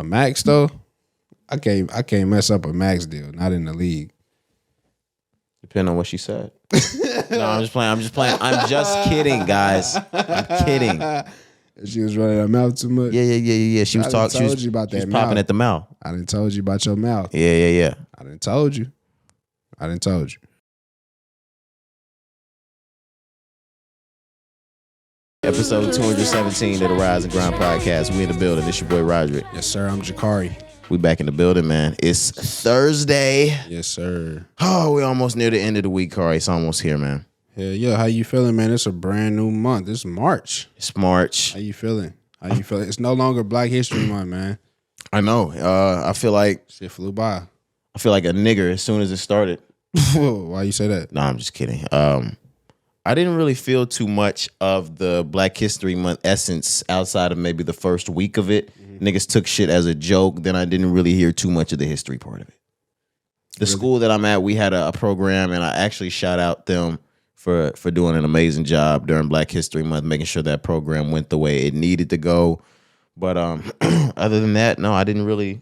A max though, I can't mess up a max deal. Not in the league. Depending on what she said. No, I'm just playing. I'm just kidding, guys. I'm kidding. She was running her mouth too much. Yeah. She was talking. She was popping at the mouth. I done told you about your mouth. Yeah. I done told you. Episode 217 of the Rise and Grind podcast. We in the building. It's your boy Roderick. Yes, sir. I'm Jakari. We back in the building, man. It's Thursday. Yes, sir. Oh, we're almost near the end of the week, Cari. It's almost here, man. Hell yeah. How you feeling, man? It's a brand new month. It's March. It's March. How you feeling? It's no longer Black History Month, man. I know. I feel like shit flew by. I feel like a nigger as soon as it started. Why you say that? No, I'm just kidding. I didn't really feel too much of the Black History Month essence outside of maybe the first week of it. Mm-hmm. Niggas took shit as a joke. Then I didn't really hear too much of the history part of it. The school that I'm at, we had a program, and I actually shout out them for doing an amazing job during Black History Month, making sure that program went the way it needed to go. But other than that, no, I didn't really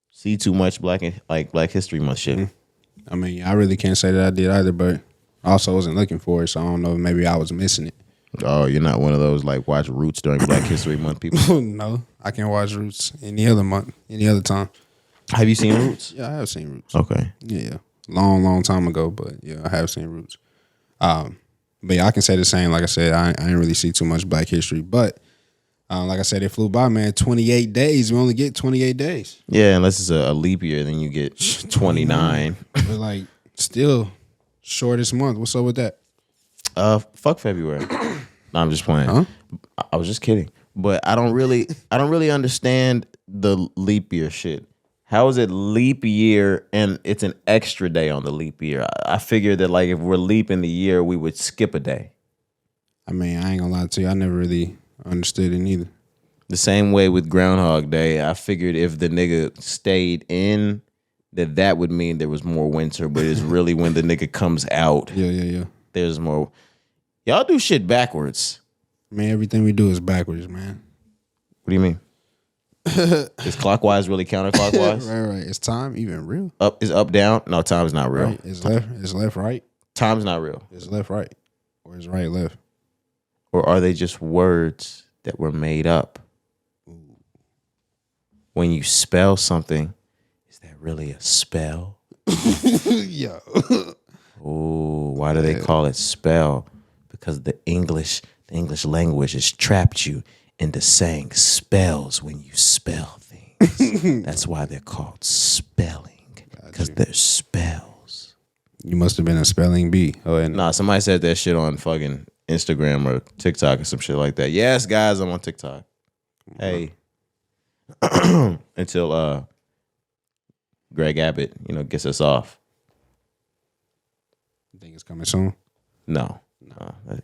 see too much Black History Month shit. Mm-hmm. I mean, I really can't say that I did either, but I also wasn't looking for it, so I don't know. Maybe I was missing it. Oh, you're not one of those like watch Roots during Black History Month people? No, I can watch Roots any other month, any other time. Have you seen Roots? Yeah, I have seen Roots. Okay. Yeah. Long time ago, but yeah, I have seen Roots. But yeah, I can say the same. Like I said, I didn't really see too much Black history, but like I said, it flew by, man. 28 days. We only get 28 days. Yeah, unless it's a leap year, then you get 29. But like, still shortest month. What's up with that? Fuck February. No, I'm just playing. Huh? I was just kidding. But I don't really understand the leap year shit. How is it leap year and it's an extra day on the leap year? I figured that like if we're leaping the year, we would skip a day. I mean, I ain't gonna lie to you. I never really understood it either. The same way with Groundhog Day. I figured if the nigga stayed in, that would mean there was more winter. But it's really when the nigga comes out. Yeah. There's more. Y'all do shit backwards. Man, everything we do is backwards, man. What do you mean? Is clockwise really counterclockwise? Right. Is time even real? Up is up, down? No, time's not real. Right. Is left, right? Time's not real. Is left, right? Or is right, left? Or are they just words that were made up? Ooh. When you spell something, is that really a spell? Yo. Ooh, why do they call it spell? Because the English language has trapped you into saying spells when you spell things. That's why they're called spelling. Because they're spells. You must have been a spelling bee. Nah, somebody said that shit on fucking Instagram or TikTok or some shit like that. Yes, guys, I'm on TikTok. Hey. Until Greg Abbott, gets us off. You think it's coming soon? No,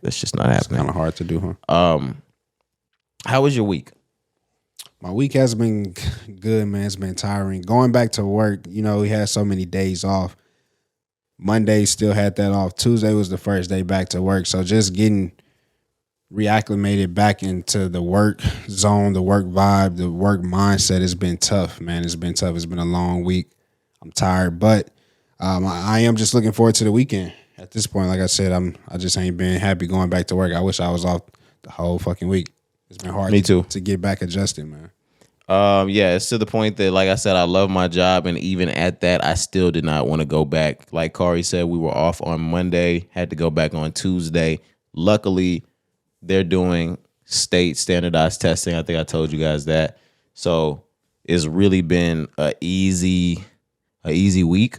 that's just not happening. It's kind of hard to do, huh? How was your week? My week has been good, man. It's been tiring. Going back to work, we had so many days off. Monday still had that off. Tuesday was the first day back to work. So just getting reacclimated back into the work zone, the work vibe, the work mindset has been tough, man. It's been tough. It's been a long week. I'm tired, but I am just looking forward to the weekend. At this point, like I said, I just ain't been happy going back to work. I wish I was off the whole fucking week. It's been hard to get back adjusted, man. Yeah, it's to the point that, like I said, I love my job, and even at that, I still did not want to go back. Like Cari said, we were off on Monday, had to go back on Tuesday. Luckily, they're doing state standardized testing. I think I told you guys that. So it's really been a easy week,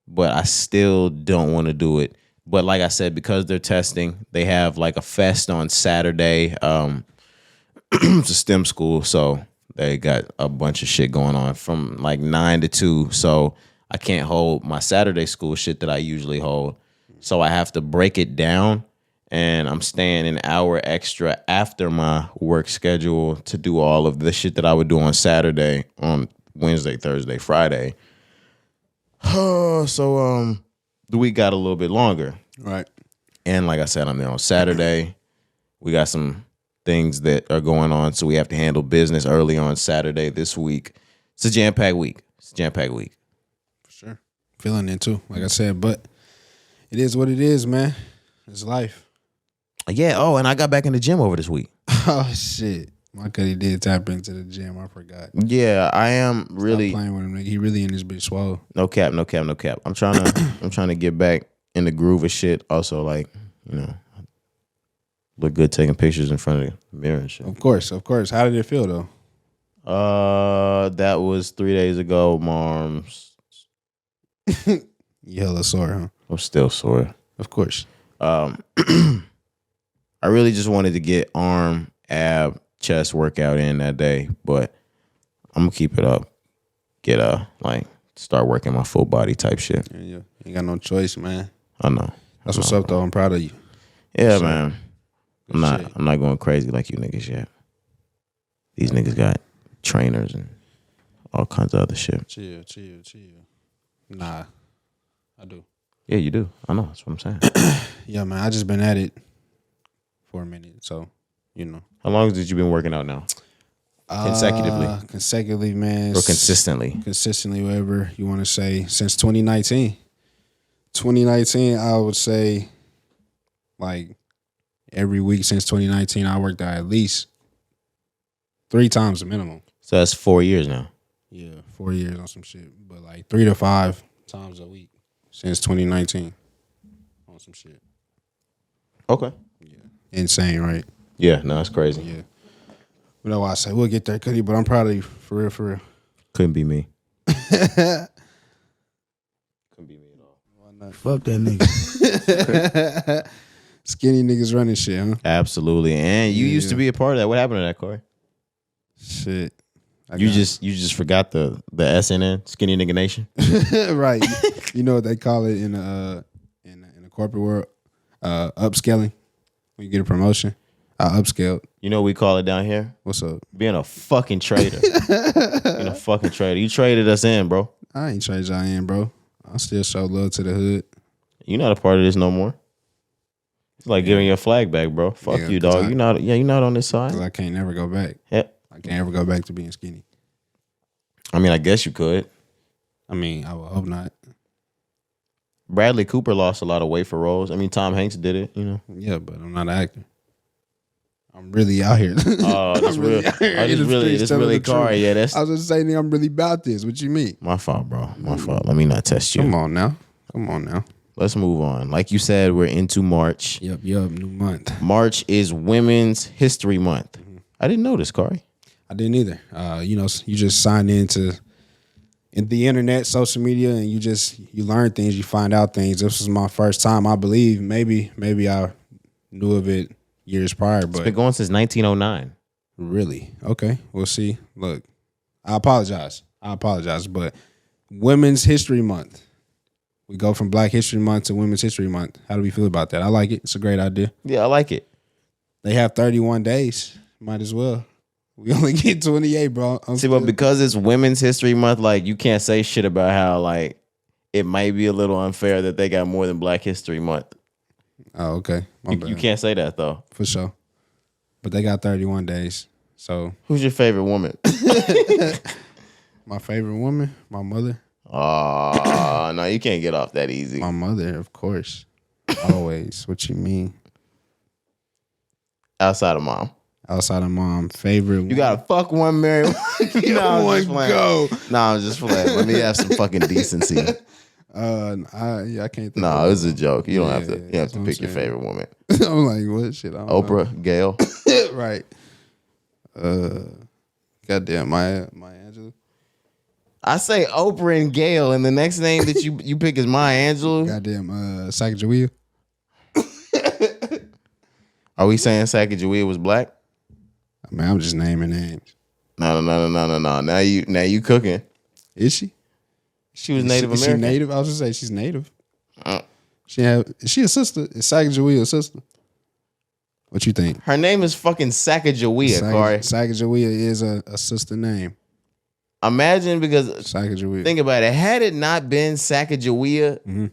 but I still don't want to do it. But like I said, because they're testing, they have like a fest on Saturday. It's a STEM school, so they got a bunch of shit going on from like 9 to 2. So I can't hold my Saturday school shit that I usually hold. So I have to break it down, and I'm staying an hour extra after my work schedule to do all of the shit that I would do on Saturday, on Wednesday, Thursday, Friday. So the week got a little bit longer. Right. And like I said, I'm there on Saturday. We got some things that are going on, so we have to handle business early on Saturday this week. It's a jam-packed week. For sure. Feeling it too, like I said, but it is what it is, man. It's life. Yeah. Oh, and I got back in the gym over this week. Oh shit. My cuddy did tap into the gym. I forgot. Yeah, I am really Stop playing with him. Nigga. He really in this bitch swole. No cap. I'm trying to get back in the groove of shit. Also, like, you know, look good taking pictures in front of the mirror and shit. Of course. How did it feel though? That was 3 days ago. My arms. You hella sore, huh? I'm still sore. Of course. I really just wanted to get arm, ab, chest workout in that day, but I'm gonna keep it up. Start working my full body type shit. Yeah. You ain't got no choice, man. I know. That's what's up though. I'm proud of you. Yeah, So, man. I'm not going crazy like you niggas yet. These niggas got trainers and all kinds of other shit. Chill. Nah, I do. Yeah, you do. I know. That's what I'm saying. Yeah, man. I just been at it for a minute, so you know. How long did you been working out now? Consecutively, man. Or consistently? Consistently, whatever you want to say. Since 2019. 2019, I would say, like, every week since 2019, I worked out at least 3 times a minimum. So that's 4 years now. Yeah, 4 years on some shit. But, like, 3 to 5 times a week since 2019 on some shit. Okay. Yeah. Insane, right? Yeah, no, it's crazy. Yeah. You know why I say we'll get there, Cuddy, but I'm proud of you. For real. Couldn't be me. Couldn't be me at all. Why not? Fuck that nigga. Skinny niggas running shit, huh? Absolutely. And you used to be a part of that. What happened to that, Corey? Shit. You just forgot the SNN, Skinny Nigga Nation? Right. You know what they call it in the corporate world? Upscaling. When you get a promotion. I upscaled. You know what we call it down here? What's up? Being a fucking traitor. Being a fucking traitor. You traded us in, bro. I ain't traded y'all in, bro. I still show love to the hood. You're not a part of this no more. It's like giving your flag back, bro. Fuck you, dog. You're not on this side. 'Cause I can't never go back. Yep. I can't ever go back to being skinny. I mean, I guess you could. I mean, I would hope not. Bradley Cooper lost a lot of weight for roles. I mean, Tom Hanks did it, you know. Yeah, but I'm not an actor. I'm really out here. Oh, that's real. This really Cari. Yeah, that's. I was just saying, I'm really about this. What you mean? My fault, bro. My fault. Let me not test you. Come on now. Let's move on. Like you said, we're into March. Yep. New month. March is Women's History Month. Mm-hmm. I didn't know this, Cari. I didn't either. You just sign into the internet, social media, and you learn things, you find out things. This was my first time, I believe. Maybe I knew of it years prior, but it's been going since 1909. Really? Okay, we'll see. Look, I apologize, but Women's History Month. We go from Black History Month to Women's History Month. How do we feel about that? I like it. It's a great idea. Yeah, I like it. They have 31 days. Might as well. We only get 28, bro. But because it's Women's History Month, like, you can't say shit about how, like, it might be a little unfair that they got more than Black History Month. Oh, okay. You can't say that, though. For sure. But they got 31 days. So who's your favorite woman? My favorite woman? My mother. Oh, no, you can't get off that easy. My mother, of course. Always. What you mean? Outside of mom. Outside of mom, favorite woman. You gotta fuck one, marry one. One go. Nah, I'm just playing. Let me have some fucking decency. I can't think. No, it's a joke. You don't have to. You have to pick your favorite woman. I'm like, what shit? I don't Oprah, Gail. Right. Goddamn, Maya Angelou. I say Oprah and Gail, and the next name that you pick is Maya Angelou. Goddamn, Sacagawea. Are we saying Sacagawea was black? I mean, I'm just naming names. No. Now you cooking. Is she? She was Native American. Is she Native? I was gonna say she's Native. Is she a sister? Is Sacagawea a sister? What you think? Her name is fucking Sacagawea, Cari. Sacagawea is a sister name. Imagine, because Sacagawea. Think about it. Had it not been Sacagawea,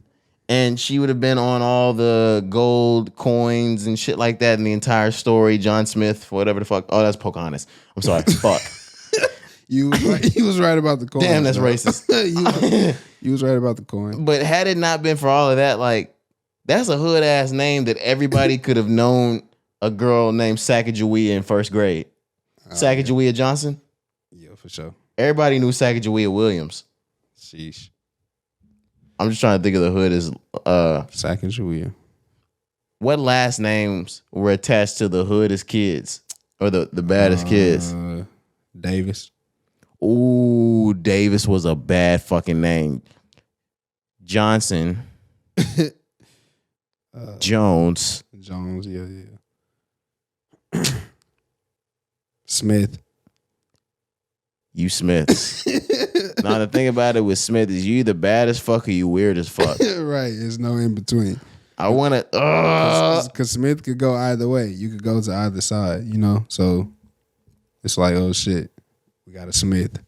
And she would have been on all the gold coins and shit like that in the entire story. John Smith, whatever the fuck. Oh, that's Pocahontas. I'm sorry. Fuck. You was right. He was right about the coin. Damn, that's racist. you was right about the coin. But had it not been for all of that, like, that's a hood ass name that everybody could have known a girl named Sacagawea in first grade. Sacagawea Johnson? Yeah, for sure. Everybody knew Sacagawea Williams. Sheesh. I'm just trying to think of the hood as Sacagawea. what last names were attached to the hood as kids? Or the baddest kids? Davis. Ooh, Davis was a bad fucking name. Johnson. Jones. Jones, yeah. Smith. You Smiths. Now the thing about it with Smith is you either bad as fuck or you weird as fuck. Right, there's no in between. I want to. Because Smith could go either way. You could go to either side, you know? So it's like, oh shit, we got a Smith.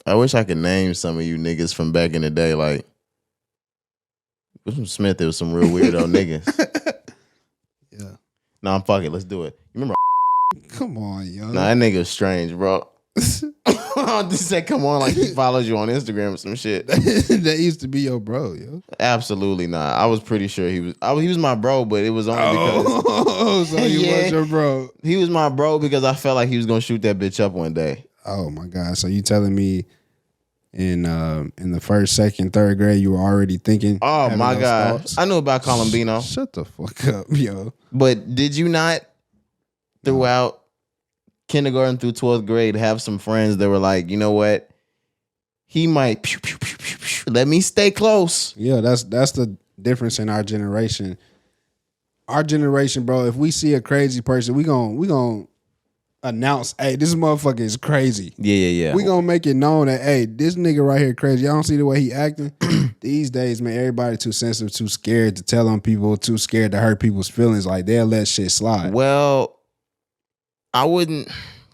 I wish I could name some of you niggas from back in the day. Like, with some Smith, there was some real weirdo niggas. Yeah. Nah, fuck it. Let's do it. You remember? Come on, yo. Nah, that nigga was strange, bro. Just say, come on, like he follows you on Instagram or some shit. That used to be your bro, yo. Absolutely not. I was pretty sure he was my bro, but it was only because so he was your bro. He was my bro because I felt like he was gonna shoot that bitch up one day. Oh my God. So you telling me in the first, second, third grade you were already thinking? Oh my God. Thoughts? I knew about Colombino. Shut the fuck up, yo. But did you not throughout kindergarten through 12th grade have some friends that were like, you know what? He might pew, pew, pew, pew, pew. Let me stay close. Yeah, that's the difference in our generation. Our generation, bro, if we see a crazy person, we gon' announce, hey, this motherfucker is crazy. Yeah. We gonna make it known that, hey, this nigga right here crazy. Y'all don't see the way he acting? These days, man, everybody too sensitive, too scared to tell on people, too scared to hurt people's feelings. Like, they'll let shit slide. Well, I wouldn't,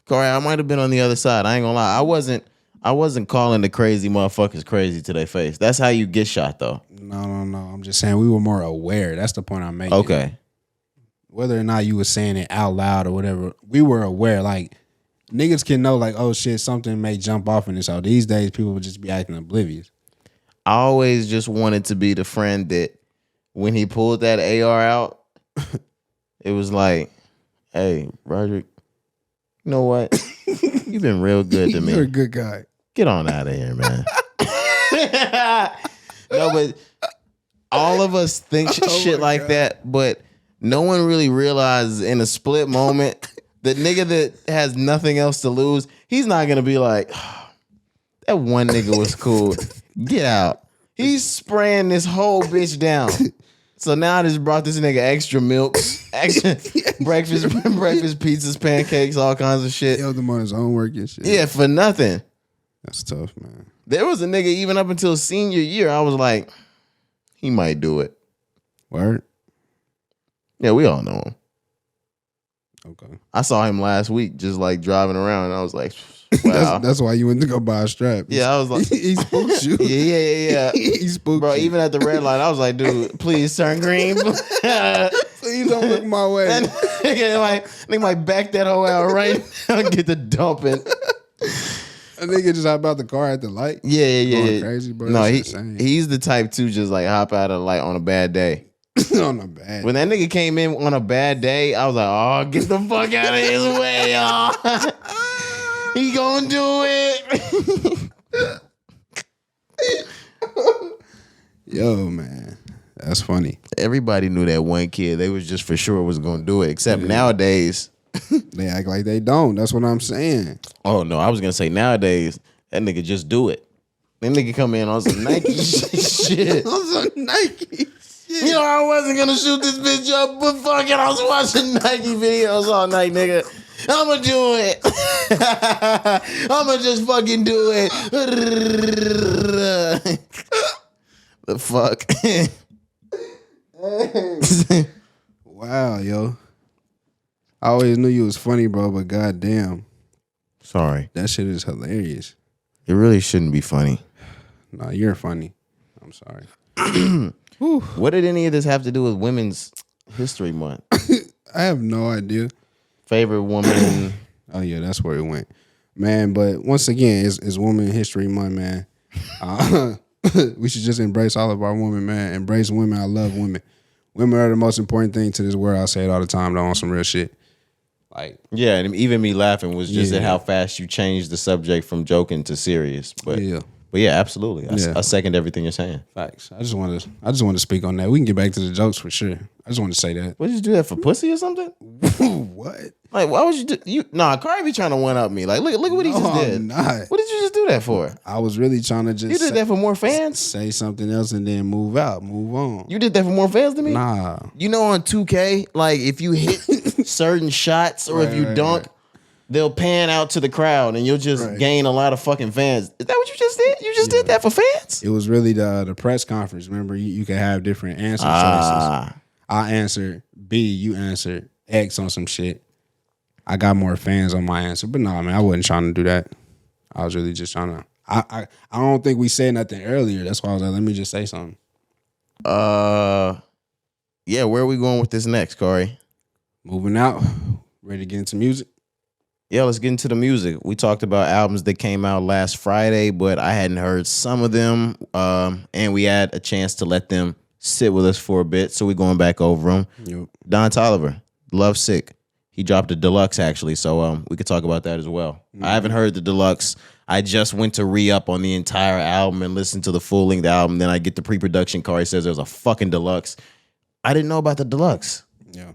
Corey, I might have been on the other side. I ain't gonna lie. I wasn't calling the crazy motherfuckers crazy to their face. That's how you get shot, though. No. I'm just saying we were more aware. That's the point I'm making. Okay. Whether or not you were saying it out loud or whatever, we were aware. Like, niggas can know, like, oh shit, something may jump off in this. So these days, people would just be acting oblivious. I always just wanted to be the friend that when he pulled that AR out, it was like, hey, Roderick, you know what? You've been real good to me. You're a good guy. Get on out of here, man. No, but all of us think shit like that, but no one really realizes in a split moment, the nigga that has nothing else to lose, he's not going to be like, oh, that one nigga was cool. Get out. He's spraying this whole bitch down. So now I just brought this nigga extra milk, extra breakfast pizzas, pancakes, all kinds of shit. He helped him on his own work and shit. Yeah, for nothing. That's tough, man. There was a nigga even up until senior year, I was like, he might do it. Word? Yeah, we all know him. Okay. I saw him last week just like driving around and I was like, wow. that's why you went to go buy a strap. Yeah, I was like, he spooked you. Yeah. He spooked Bro, you. even at the red light, I was like, dude, please turn green. Please don't look my way. And nigga might back that whole out right now and get the dumping. A nigga just hop out the car at the light. Yeah. Going crazy, bro. No, That's insane. he's the type to just like hop out of the light on a bad day. On a bad. When that nigga came in on a bad day, I was like, oh, get the fuck out of his way, y'all. He gonna do it. Yo, man. That's funny. Everybody knew that one kid. They was just for sure was gonna do it. Except nowadays. They act like they don't. That's what I'm saying. Oh no, I was gonna say nowadays, that nigga just do it. That nigga come in on some Nike shit. On some Nike shit. You know, I wasn't gonna shoot this bitch up, but fuck it, I was watching Nike videos all night, nigga. I'ma do it. I'ma just fucking do it. The fuck? Wow, yo. I always knew you was funny, bro, but goddamn, Sorry. that shit is hilarious. It really shouldn't be funny. Nah, you're funny. I'm sorry. What did any of this have to do with Women's History Month? I have no idea. Favorite woman? Oh yeah, that's where it went, man. But once again, it's Women History Month, man. We should just embrace all of our women, man. Embrace women. I love women. Women are the most important thing to this world. I say it all the time, though, on some real shit. Like, yeah, and even me laughing was just at how fast you changed the subject from joking to serious. But yeah, absolutely. I second everything you're saying. Facts. I just want to speak on that. We can get back to the jokes for sure. I just want to say that. What did you do that for, pussy or something? What? Like, why would you do you? Nah, Cari be trying to one up me. Like, look what he just did. I'm not. What did you just do that for? I was really trying to just. You did that for more fans? Say something else and then move on. You did that for more fans than me? Nah. You know, on 2K, like if you hit certain shots or if you dunk, they'll pan out to the crowd and you'll just gain a lot of fucking fans. Is that what you just did? You just did that for fans? It was really the press conference. Remember, you could have different answer choices. I answered B, you answered X on some shit. I got more fans on my answer. But no, man, I wasn't trying to do that. I was really just trying to. I don't think we said nothing earlier. That's why I was like, let me just say something. Yeah, where are we going with this next, Cari? Moving out. Ready to get into music? Yeah, let's get into the music. We talked about albums that came out last Friday, but I hadn't heard some of them. And we had a chance to let them sit with us for a bit, so we're going back over them. Yep. Don Toliver, Love Sick. He dropped a deluxe, actually, so we could talk about that as well. Mm-hmm. I haven't heard the deluxe. I just went to re-up on the entire album and listened to the full-length album. Then I get the pre-production. Cari says there's a fucking deluxe. I didn't know about the deluxe. Yeah.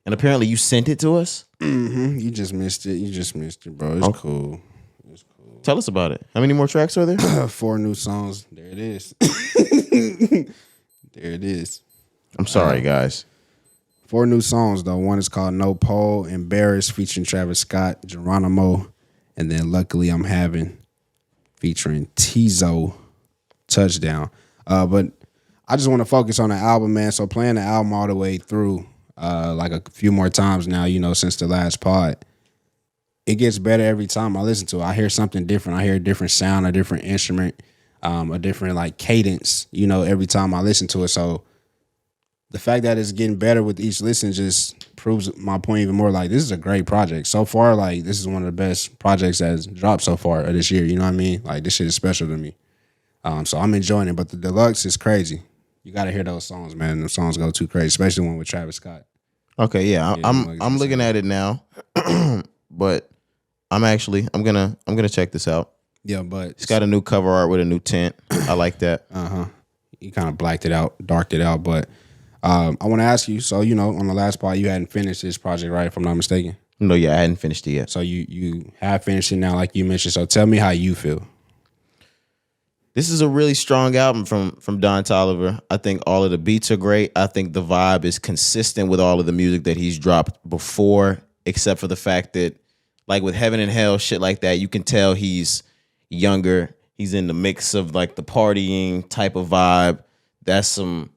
And apparently you sent it to us? Mm-hmm. You just missed it, bro. It's cool. It's cool. Tell us about it. How many more tracks are there? 4 new songs. There it is. There it is. I'm sorry, guys. 4 new songs, though. One is called No Pole, Embarrassed, featuring Travis Scott, Geronimo, and then Luckily I'm Having, featuring Tizo, Touchdown. But I just want to focus on the album, man. So playing the album all the way through, like a few more times now, since the last pod, it gets better every time I listen to it. I hear something different. I hear a different sound, a different instrument, a different like cadence, every time I listen to it. So the fact that it's getting better with each listen just proves my point even more. Like, this is a great project. So far, like, this is one of the best projects that's dropped so far of this year. You know what I mean? Like, this shit is special to me. So I'm enjoying it. But the deluxe is crazy. You got to hear those songs, man. The songs go too crazy, especially one with Travis Scott. Okay, yeah. I'm looking at it now. But I'm gonna check this out. Yeah, but it's got a new cover art with a new tint. I like that. You kind of blacked it out, darked it out, but I want to ask you, so, on the last part, you hadn't finished this project, right, if I'm not mistaken? No, yeah, I hadn't finished it yet. So you have finished it now, like you mentioned. So tell me how you feel. This is a really strong album from Don Toliver. I think all of the beats are great. I think the vibe is consistent with all of the music that he's dropped before, except for the fact that, like with Heaven and Hell, shit like that, you can tell he's younger. He's in the mix of like the partying type of vibe. That's some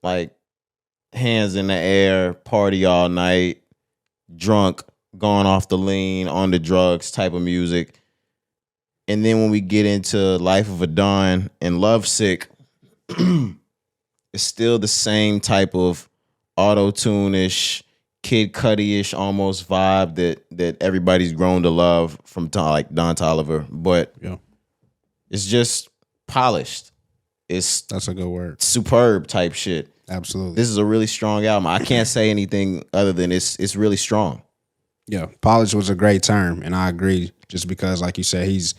like hands in the air, party all night, drunk, going off the lean, on the drugs type of music. And then when we get into Life of a Don and Love Sick, it's still the same type of auto-tune-ish, Kid Cudi-ish almost vibe that everybody's grown to love from Don Toliver. But it's just polished. That's a good word. Superb type shit. Absolutely. This is a really strong album. I can't say anything other than it's really strong. Yeah, polished was a great term, and I agree. Just because, like you said, he's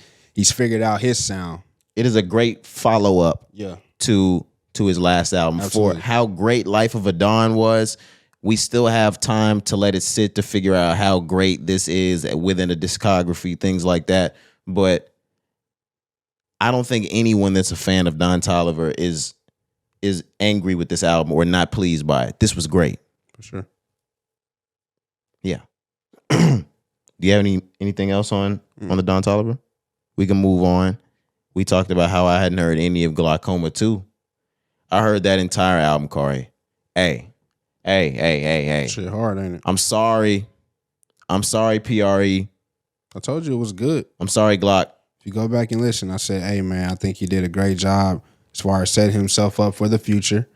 figured out his sound. It is a great follow-up to his last album. Absolutely. For how great Life of a Don was, we still have time to let it sit to figure out how great this is within a discography, things like that. But I don't think anyone that's a fan of Don Toliver is angry with this album or not pleased by it. This was great. For sure. Yeah. Do you have anything else on the Don Toliver? We can move on. We talked about how I hadn't heard any of Glaucoma 2. I heard that entire album, Cari. Hey. Shit hard, ain't it? I'm sorry, PRE. I told you it was good. I'm sorry, Glock. If you go back and listen, I said, hey, man, I think you did a great job. as far as setting himself up for the future.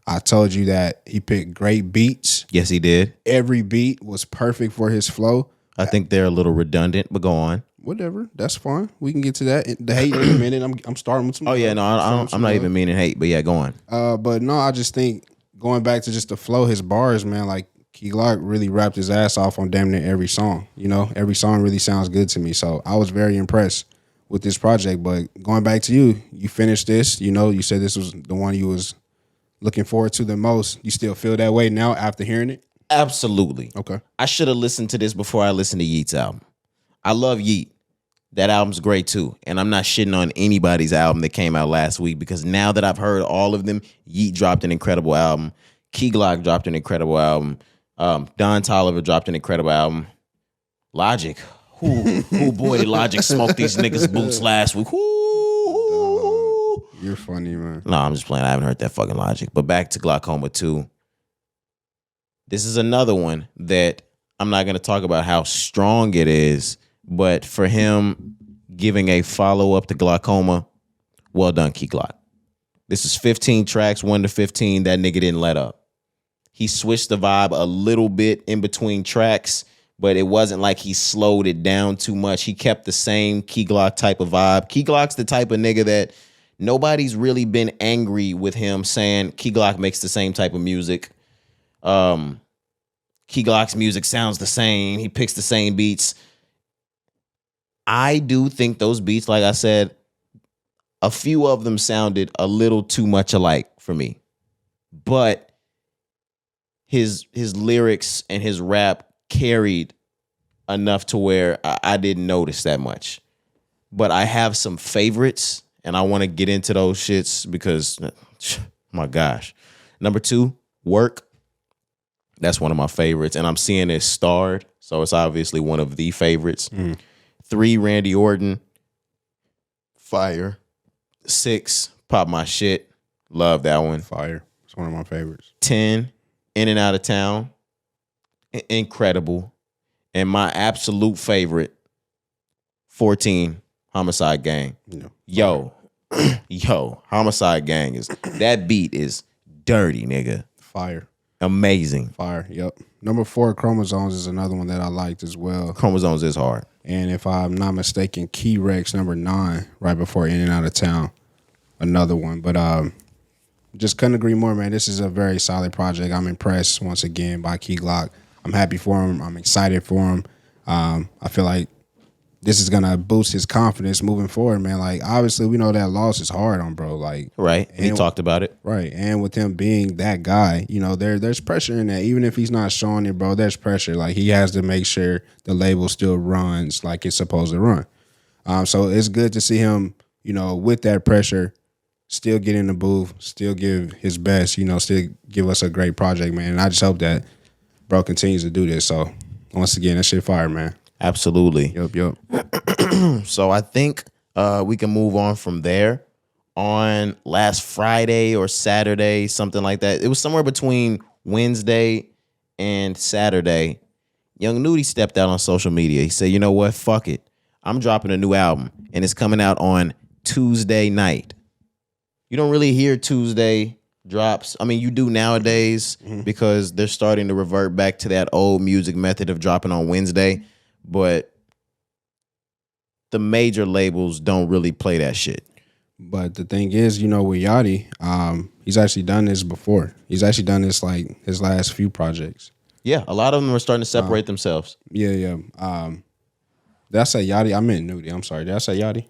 I told you that he picked great beats. Yes, he did. Every beat was perfect for his flow. I think they're a little redundant, but go on. Whatever, that's fine. We can get to that. The hate in a minute. I'm starting with some. Oh yeah, no, I'm not even meaning hate, but yeah, go on. But no, I just think going back to just the flow, his bars, man, like Key Glock really rapped his ass off on damn near every song. You know, every song really sounds good to me. So I was very impressed with this project. But going back to you, you finished this. You know, you said this was the one you was looking forward to the most. You still feel that way now after hearing it? Absolutely. Okay. I should have listened to this before I listened to Yeat's album. I love Yeat. That album's great too. And I'm not shitting on anybody's album that came out last week because now that I've heard all of them, Yeat dropped an incredible album. Key Glock dropped an incredible album. Don Toliver dropped an incredible album. Logic. Who boy, did Logic smoke these niggas' boots last week? You're funny, man. No, I'm just playing. I haven't heard that fucking Logic. But back to Glaucoma 2. This is another one that I'm not going to talk about how strong it is, but for him giving a follow-up to Glaucoma, well done, Key Glock. This is 15 tracks, 1 to 15. That nigga didn't let up. He switched the vibe a little bit in between tracks, but it wasn't like he slowed it down too much. He kept the same Key Glock type of vibe. Key Glock's the type of nigga that nobody's really been angry with him saying Key Glock makes the same type of music. Key Glock's music sounds the same. He picks the same beats. I do think those beats, like I said, a few of them sounded a little too much alike for me. But his lyrics and his rap carried enough to where I didn't notice that much. But I have some favorites, and I want to get into those shits because, my gosh. Number 2, Work. That's one of my favorites, and I'm seeing it starred, so it's obviously one of the favorites. 3, Randy Orton. Fire. 6, Pop My Shit. Love that one. Fire. It's one of my favorites. 10, In and Out of Town. Incredible. And my absolute favorite, 14, Homicide Gang. Yeah. Yo, Homicide Gang that beat is dirty, nigga. Fire. Amazing. Fire. Yep. Number 4, Chromosomes is another one that I liked as well. Chromosomes is hard. And if I'm not mistaken, Key Rex number 9, right before In and Out of Town, another one. But just couldn't agree more, man. This is a very solid project. I'm impressed once again by Key Glock. I'm happy for him. I'm excited for him. I feel like this is gonna boost his confidence moving forward, man. Like, obviously, we know that loss is hard on bro. Like, right. We talked about it. Right. And with him being that guy, you know, there's pressure in that. Even if he's not showing it, bro, there's pressure. Like, he has to make sure the label still runs like it's supposed to run. So it's good to see him, you know, with that pressure, still get in the booth, still give his best, you know, still give us a great project, man. And I just hope that bro continues to do this. So once again, that shit fire, man. Absolutely. Yep. So I think we can move on from there. On last Friday or Saturday, something like that. It was somewhere between Wednesday and Saturday. Young Nudy stepped out on social media. He said, you know what? Fuck it. I'm dropping a new album, and it's coming out on Tuesday night. You don't really hear Tuesday drops. I mean, you do nowadays because they're starting to revert back to that old music method of dropping on Wednesday. But the major labels don't really play that shit. But the thing is, you know, with Yachty, he's actually done this before. He's actually done this like his last few projects. Yeah, a lot of them are starting to separate themselves. Yeah. Did I say Yachty? I meant Nudy. I'm sorry. Did I say Yachty?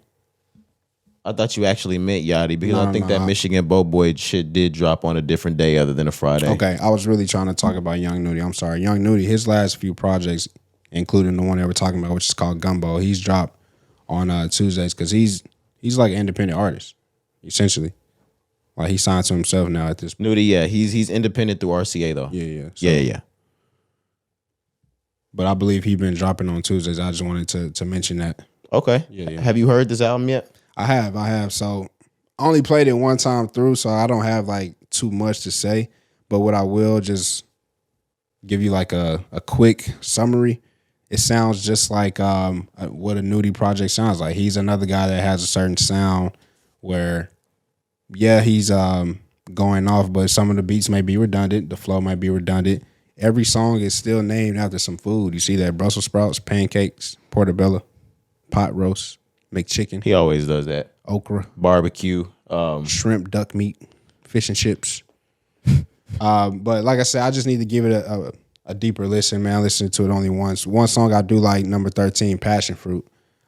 I thought you actually meant Yachty because I think that Michigan Boat Boy shit did drop on a different day other than a Friday. Okay, I was really trying to talk about Young Nudy. I'm sorry. Young Nudy, his last few projects, including the one that we're talking about, which is called Gumbo, he's dropped on Tuesdays because he's like an independent artist, essentially. Like, he signed to himself now at this point. Nudy, yeah, he's independent through RCA though. Yeah. So, Yeah. But I believe he's been dropping on Tuesdays. I just wanted to mention that. Okay. Yeah. Have you heard this album yet? I have. So I only played it one time through, so I don't have like too much to say. But what I will just give you like a quick summary. It sounds just like what a Nudy project sounds like. He's another guy that has a certain sound where yeah, he's going off, but some of the beats may be redundant. The flow might be redundant. Every song is still named after some food. You see that Brussels sprouts, pancakes, portobello, pot roast, McChicken, He always does that. okra, Barbecue. shrimp, duck meat, fish and chips. But like I said, I just need to give it a deeper listen, man. I listened to it only once. One song I do like, number 13, Passion Fruit.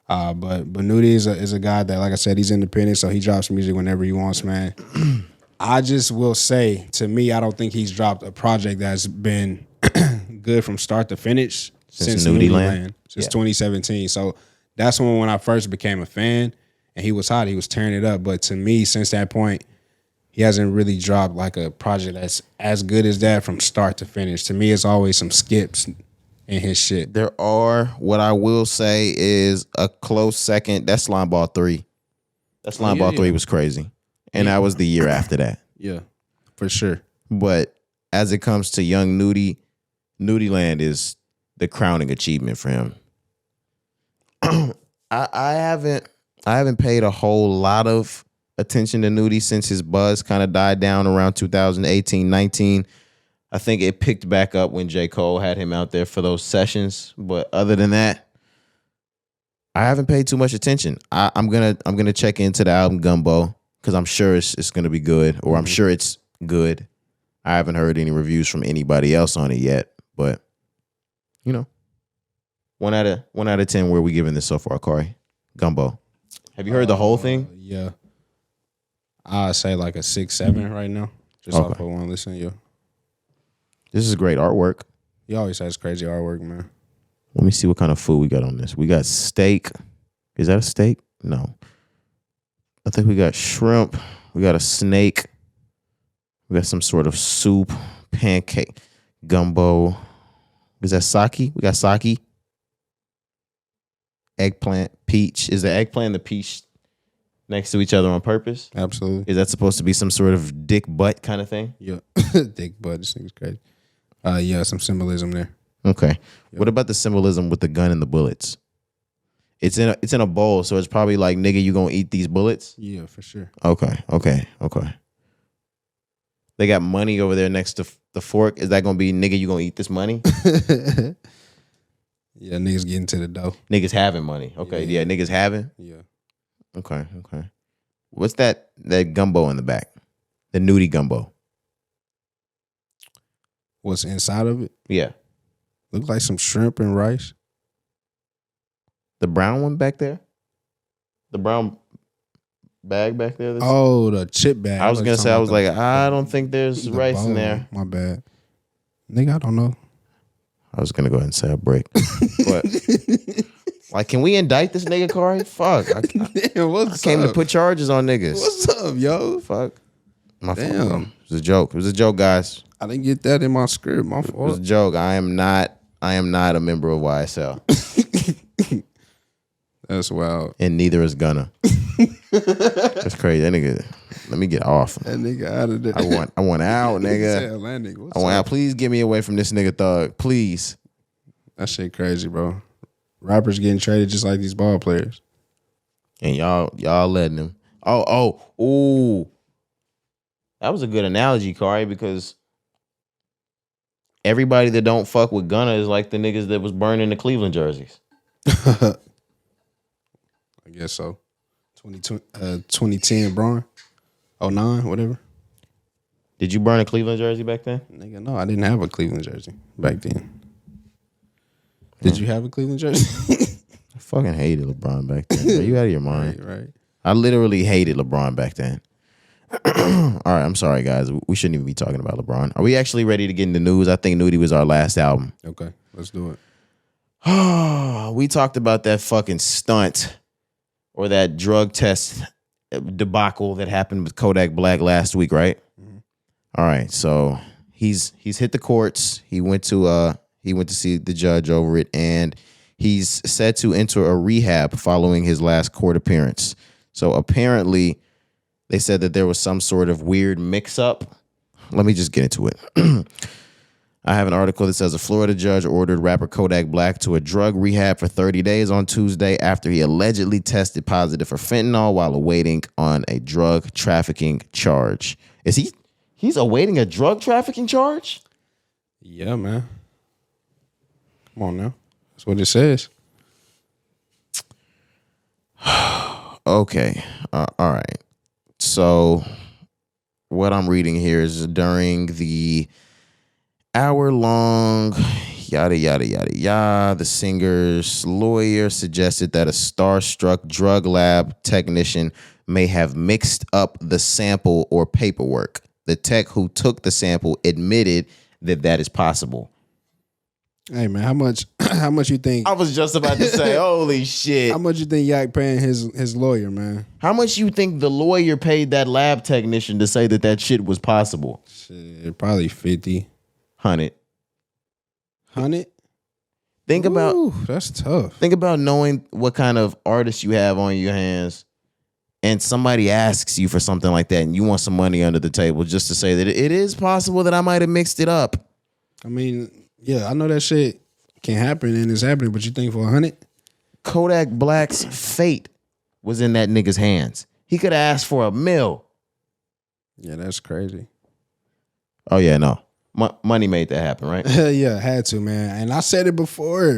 But Nudy is a guy that, like I said, he's independent, so he drops music whenever he wants, man. I just will say, to me, I don't think he's dropped a project that's been good from start to finish since Nudy Nudy Land? Land, since 2017. So that's when I first became a fan, and he was hot. He was tearing it up. But to me, since that point, he hasn't really dropped like a project that's as good as that from start to finish. To me, it's always some skips in his shit. There are, what I will say is a close second. That Slime Ball 3. That Slime Ball 3 was crazy. And that was the year after that. Yeah, for sure. But as it comes to Young Nudy, Nudy Land is the crowning achievement for him. I haven't paid a whole lot of attention to Nudy since his buzz kind of died down around 2018, 19. I think it picked back up when J. Cole had him out there for those sessions. But other than that, I haven't paid too much attention. I'm gonna check into the album Gumbo because I'm sure it's gonna be good, or I'm sure it's good. I haven't heard any reviews from anybody else on it yet, but you know, 1 out of 10. Where we giving this so far, Corey? Gumbo. Have you heard the whole thing? Yeah. I'd say like a 6, 7 right now. Just off of one listen, yeah. This is great artwork. He always has crazy artwork, man. Let me see what kind of food we got on this. We got steak. Is that a steak? No. I think we got shrimp. We got a snake. We got some sort of soup, pancake, gumbo. Is that sake? We got sake. Eggplant, peach. Is the eggplant and the peach next to each other on purpose? Absolutely. Is that supposed to be some sort of dick butt kind of thing? Yeah. Dick butt. This thing's crazy. Yeah, some symbolism there. Okay. Yep. What about the symbolism with the gun and the bullets? It's in a bowl, so it's probably like, nigga, you gonna eat these bullets? Yeah, for sure. Okay. They got money over there next to the fork. Is that gonna be, nigga, you gonna eat this money? Yeah, niggas getting to the dough. Niggas having money. Okay, yeah, niggas having. Yeah. Okay. What's that gumbo in the back? The Nudy gumbo. What's inside of it? Yeah. Looks like some shrimp and rice. The brown one back there? The brown bag back there? Oh, the chip bag. I was going to say, I don't think there's rice bowl. in there. My bad. Nigga, I don't know. I was going to go ahead and say a break. But, like, can we indict this nigga, Corey? Fuck. Damn, I came to put charges on niggas. What's up, yo? Fuck. My fault. Damn. It was a joke. It was a joke, guys. I didn't get that in my script. My It was a fault. joke. I am not a member of YSL. That's wild. And neither is Gunna. That's crazy. That nigga, let me get off. That nigga out of there. I want out, nigga. Atlantic. What's I want up? out. Please get me away from this nigga thug. Please. That shit crazy, bro. Rappers getting traded just like these ball players. And y'all letting him. Ooh. That was a good analogy, Kari, because everybody that don't fuck with Gunna is like the niggas that was burning the Cleveland jerseys. I guess so. 2010 Braun. 09, whatever. Did you burn a Cleveland jersey back then? Nigga, no, I didn't have a Cleveland jersey back then. Did you have a Cleveland jersey? I fucking hated LeBron back then. Are you out of your mind? Right. I literally hated LeBron back then. All right, I'm sorry, guys. We shouldn't even be talking about LeBron. Are we actually ready to get into news? I think Nudy was our last album. Okay, let's do it. We talked about that fucking stunt or that drug test debacle that happened with Kodak Black last week, right? Mm-hmm. All right, so he's hit the courts. He went to see the judge over it, and he's set to enter a rehab following his last court appearance. So apparently, they said that there was some sort of weird mix-up. Let me just get into it. I have an article that says a Florida judge ordered rapper Kodak Black to a drug rehab for 30 days on Tuesday after he allegedly tested positive for fentanyl while awaiting on a drug trafficking charge. He's awaiting a drug trafficking charge? Yeah, man. Come on now. That's what it says. Okay. All right. So what I'm reading here is during the hour-long yada, yada, yada, yada, the singer's lawyer suggested that a starstruck drug lab technician may have mixed up the sample or paperwork. The tech who took the sample admitted that is possible. Hey, man, how much you think? I was just about to say, holy shit. How much you think Yak paying his lawyer, man? How much you think the lawyer paid that lab technician to say that shit was possible? Shit, probably 50. 100. 100? Think about that's tough. Think about knowing what kind of artist you have on your hands, and somebody asks you for something like that, and you want some money under the table just to say that it is possible that I might have mixed it up. I mean, yeah, I know that shit can happen and it's happening, but you think for 100? Kodak Black's fate was in that nigga's hands. He could have asked for $1 million. Yeah, that's crazy. Oh yeah, no. Money made that happen, right? Yeah, had to, man. And I said it before.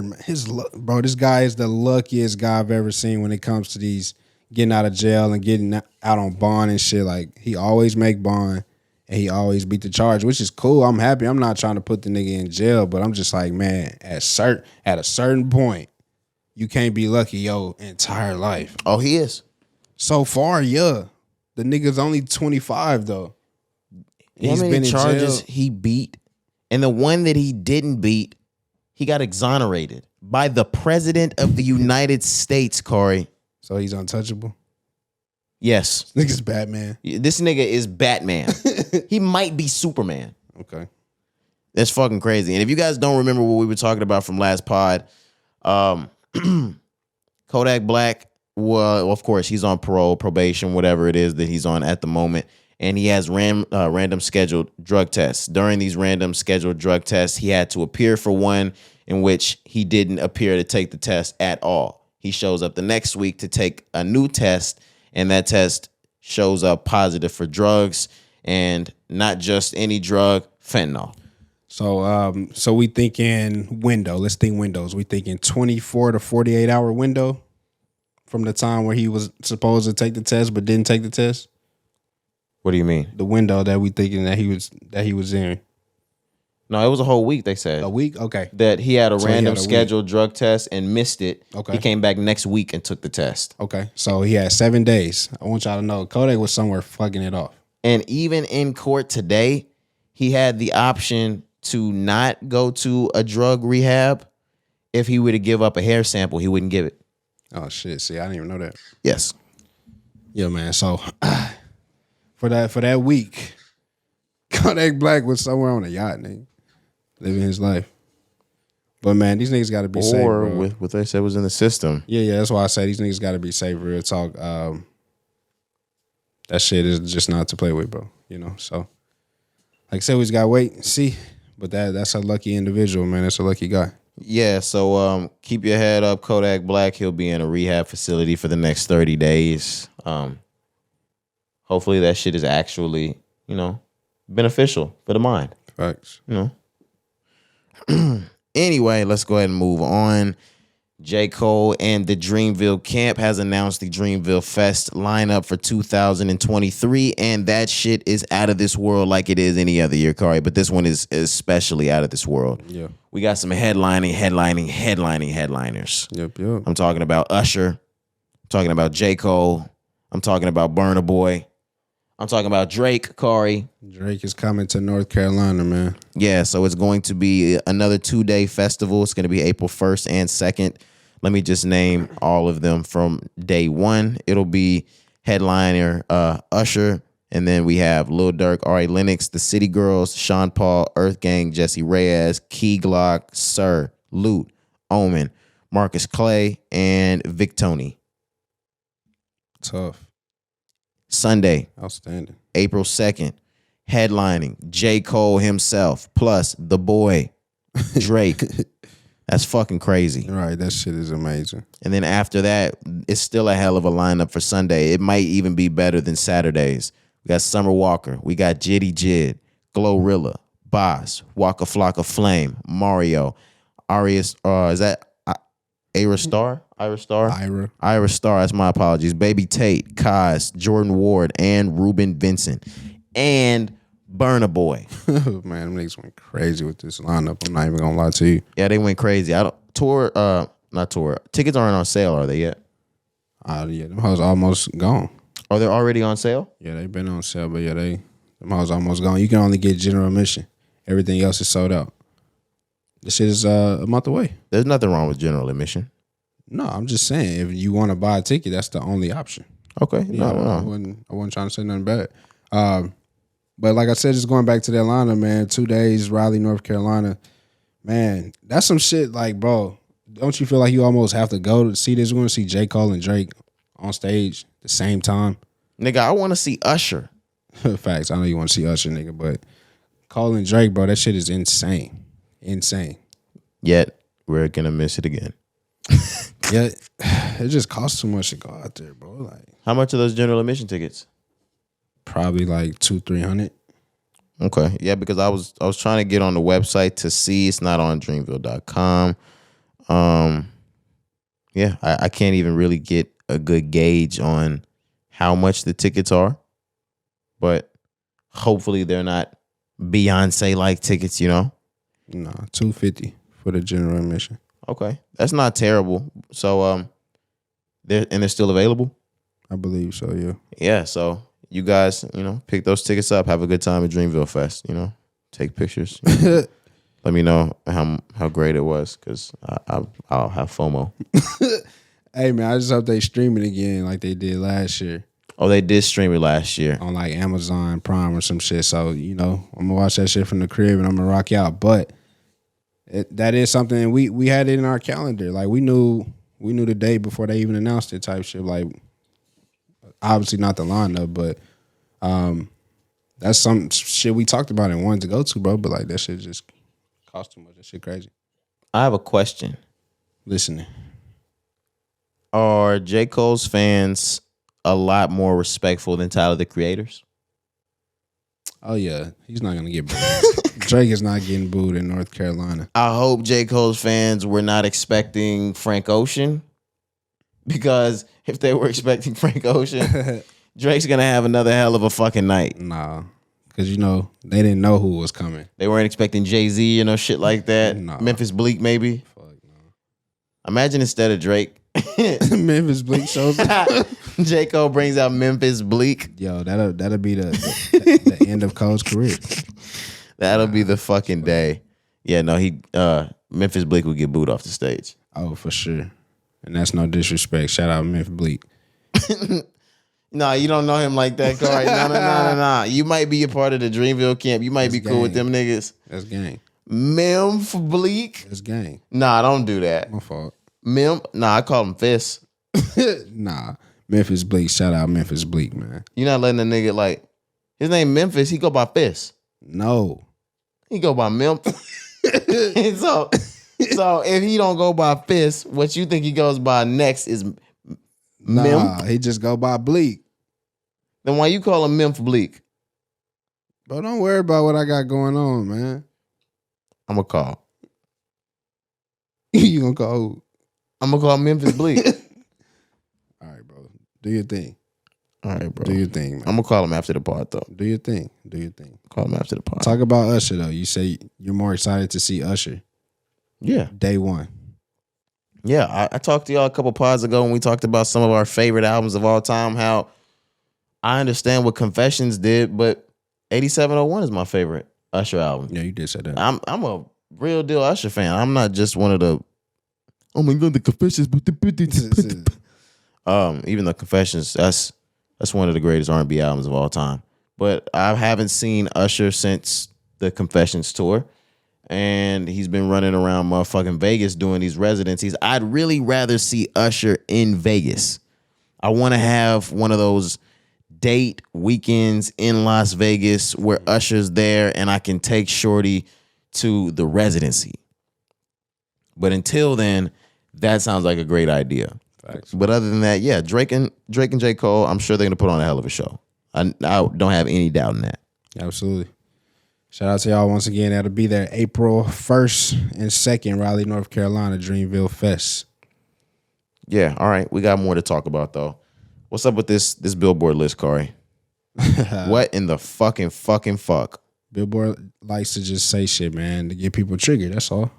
Bro, this guy is the luckiest guy I've ever seen when it comes to these getting out of jail and getting out on bond and shit. Like, he always make bond and he always beat the charge, which is cool. I'm happy. I'm not trying to put the nigga in jail, but I'm just like, man, at a certain point, you can't be lucky your entire life. Oh, he is. So far, yeah. The nigga's only 25 though. He's been in charges he beat, and the one that he didn't beat, he got exonerated by the president of the United States, Corey. So he's untouchable? Yes. This nigga's Batman. This nigga is Batman. He might be Superman. Okay. That's fucking crazy. And if you guys don't remember what we were talking about from last pod, Kodak Black, well, of course, he's on parole, probation, whatever it is that he's on at the moment. And he has random scheduled drug tests. During these random scheduled drug tests, he had to appear for one in which he didn't appear to take the test at all. He shows up the next week to take a new test, and that test shows up positive for drugs, and not just any drug, fentanyl. So we thinking window. Let's think windows. We thinking 24 to 48 hour window from the time where he was supposed to take the test but didn't take the test. What do you mean? The window that we thinking that he was in. No, it was a whole week, they said. A week? Okay. That he had a random scheduled drug test and missed it. Okay. He came back next week and took the test. Okay. So he had 7 days. I want y'all to know Kodak was somewhere fucking it off. And even in court today, he had the option to not go to a drug rehab. If he were to give up a hair sample, he wouldn't give it. Oh, shit. See, I didn't even know that. Yes. Yeah, man. So for that week, Kodak Black was somewhere on a yacht, nigga, living his life. But man, these niggas got to be safe, bro. Or with what they said was in the system. Yeah. That's why I say these niggas got to be safe. Real talk. That shit is just not to play with, bro. You know. So, like I said, we just gotta wait and see. But that's a lucky individual, man. That's a lucky guy. Yeah. So keep your head up, Kodak Black. He'll be in a rehab facility for the next 30 days. Hopefully that shit is actually, beneficial for the mind. Facts. Anyway, let's go ahead and move on. J. Cole and the Dreamville Camp has announced the Dreamville Fest lineup for 2023, and that shit is out of this world like it is any other year, Kari, but this one is especially out of this world. Yeah. We got some headliners. Yep. I'm talking about Usher. I'm talking about J. Cole. I'm talking about Burna Boy. I'm talking about Drake, Kari. Drake is coming to North Carolina, man. Yeah, so it's going to be another 2-day festival. It's going to be April 1st and 2nd. Let me just name all of them from day one. It'll be headliner Usher, and then we have Lil Durk, Ari Lennox, The City Girls, Sean Paul, Earth Gang, Jesse Reyes, Key Glock, Sir, Lute, Omen, Marcus Clay, and Vic Tony. Tough. Sunday, Outstanding. April 2nd, headlining J. Cole himself, plus the boy, Drake. That's fucking crazy. Right, that shit is amazing. And then after that, it's still a hell of a lineup for Sunday. It might even be better than Saturdays. We got Summer Walker. We got Jitty Jid, Glorilla, Boss, Waka Flocka Flame, Mario, Arias. Is that Ira Star? Ira Star? Ira Star. That's my apologies. Baby Tate, Kaz, Jordan Ward, and Ruben Vincent. And Burna Boy. Man, them niggas went crazy with this lineup. I'm not even gonna lie to you. Yeah, they went crazy. Not tour. Tickets aren't on sale, are they yet? Yeah, them hoes almost gone. Are they already on sale? Yeah, they been on sale, but yeah, them hoes almost gone. You can only get general admission. Everything else is sold out. This shit is a month away. There's nothing wrong with general admission. No, I'm just saying, if you want to buy a ticket, that's the only option. Okay. Yeah, no. I wasn't trying to say nothing bad. But like I said, just going back to the Atlanta, man, 2 days, Raleigh, North Carolina, man, that's some shit. Like, bro, don't you feel like you almost have to go to see this? We're going to see J. Cole and Drake on stage at the same time. Nigga, I want to see Usher. Facts. I know you want to see Usher, nigga, but Cole and Drake, bro, that shit is insane. Insane. Yet, we're going to miss it again. Yeah, it just costs too much to go out there, bro. Like, how much are those general admission tickets? Probably like $200-300. Okay, yeah, because I was trying to get on the website to see. It's not on Dreamville.com. Yeah, I can't even really get a good gauge on how much the tickets are, but hopefully they're not Beyonce like tickets, you know. Nah, $250 for the general admission. Okay, that's not terrible. So they're still available. I believe so. Yeah. Yeah. So you guys, pick those tickets up. Have a good time at Dreamville Fest. Take pictures. Let me know how great it was, because I'll have FOMO. Hey man, I just hope they stream it again like they did last year. Oh, they did stream it last year on like Amazon Prime or some shit. So I'm gonna watch that shit from the crib and I'm gonna rock out. But that is something we had it in our calendar. Like we knew the day before they even announced it, type shit. Like obviously not the lineup, but that's some shit we talked about and wanted to go to, bro. But like that shit just cost too much. That shit crazy. I have a question. Listening. Are J. Cole's fans a lot more respectful than Tyler, the Creator's? Oh yeah, he's not gonna get booed. Drake is not getting booed in North Carolina. I hope J. Cole's fans were not expecting Frank Ocean, because if they were expecting Frank Ocean, Drake's gonna have another hell of a fucking night. Nah, because they didn't know who was coming. They weren't expecting Jay-Z, shit like that. Nah. Memphis Bleak, maybe. Fuck no. Imagine instead of Drake, Memphis Bleak shows up. J. Cole brings out Memphis Bleak. Yo, that'll be the end of Cole's career. That'll be the fucking day. Yeah, no, Memphis Bleak would get booed off the stage. Oh, for sure. And that's no disrespect. Shout out Memphis Bleak. No, you don't know him like that, Cari. No. You might be a part of the Dreamville camp. You might be cool with them niggas. That's gang. Memphis Bleak? That's gang. Nah, don't do that. My fault. I call him Fist. Nah. Memphis Bleak. Shout out Memphis Bleak, man. You're not letting a nigga his name Memphis, he go by Fist. No. He go by Memphis. so if he don't go by Fist, what you think he goes by next is Nah, he just go by Bleak. Then why you call him Memphis Bleak? But don't worry about what I got going on, man. I'm going to call. You gonna call who? I'm going to call Memphis Bleak. All right, bro. Do your thing. All right, bro. Do your thing, man. I'm going to call him after the pod, though. Do your thing. Call him after the pod. Talk about Usher, though. You say you're more excited to see Usher. Yeah. Day one. Yeah, I talked to y'all a couple pods ago when we talked about some of our favorite albums of all time, how I understand what Confessions did, but 8701 is my favorite Usher album. Yeah, you did say that. I'm a real deal Usher fan. I'm not just one of the, oh my God, the Confessions. Even the Confessions, that's one of the greatest R&B albums of all time. But I haven't seen Usher since the Confessions tour. And he's been running around motherfucking Vegas doing these residencies. I'd really rather see Usher in Vegas. I want to have one of those date weekends in Las Vegas where Usher's there and I can take Shorty to the residency. But until then, that sounds like a great idea. Facts. But other than that, yeah, Drake and J. Cole, I'm sure they're gonna put on a hell of a show. I don't have any doubt in that. Absolutely. Shout out to y'all once again. That'll be there April 1st and 2nd, Raleigh, North Carolina, Dreamville Fest. Yeah, all right. We got more to talk about though. What's up with this Billboard list, Corey? What in the fucking fuck? Billboard likes to just say shit, man, to get people triggered. That's all.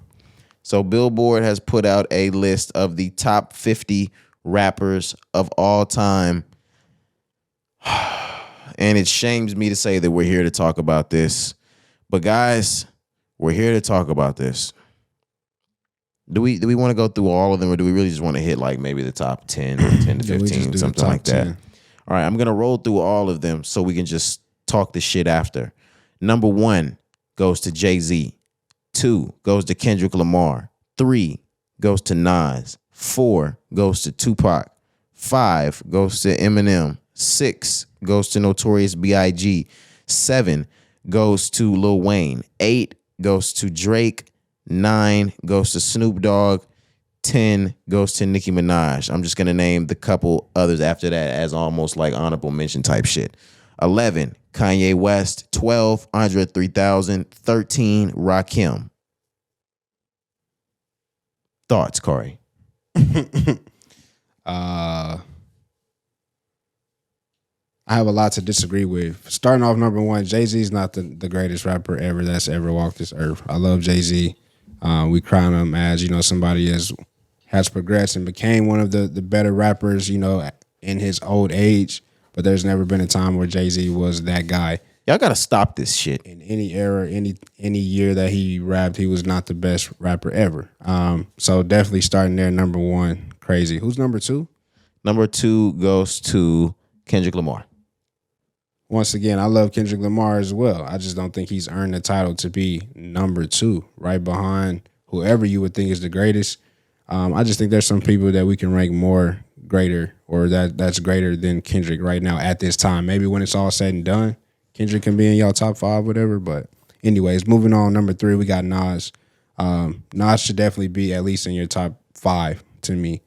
So Billboard has put out a list of the top 50 rappers of all time. And it shames me to say that we're here to talk about this. But guys, we're here to talk about this. Do we want to go through all of them, or do we really just want to hit like maybe the top 10, 10 to 15, something like that? 10. All right, I'm going to roll through all of them so we can just talk the shit after. Number 1 goes to Jay-Z. 2 goes to Kendrick Lamar. 3 goes to Nas. 4 goes to Tupac. 5 goes to Eminem. 6 goes to Notorious B.I.G. 7 goes to Lil Wayne. 8 goes to Drake. 9 goes to Snoop Dogg. 10 goes to Nicki Minaj. I'm just going to name the couple others after that as almost like honorable mention type shit. 11, Kanye West. 12, Andre 3000. 13, Rakim. Thoughts, Corey? I have a lot to disagree with. Starting off, number 1, Jay-Z is not the greatest rapper ever that's ever walked this earth. I love Jay-Z. We crown him as, somebody has progressed and became one of the better rappers, in his old age. But there's never been a time where Jay-Z was that guy. Y'all got to stop this shit. In any era, any year that he rapped, he was not the best rapper ever. So definitely starting there, number 1, crazy. Who's number 2? Number 2 goes to Kendrick Lamar. Once again, I love Kendrick Lamar as well. I just don't think he's earned the title to be number 2, right behind whoever you would think is the greatest. I just think there's some people that we can rank more greater, or that's greater than Kendrick right now at this time. Maybe when it's all said and done, Kendrick can be in y'all top 5, whatever. But anyways, moving on. Number 3, we got Nas. Nas should definitely be at least in your top 5 to me.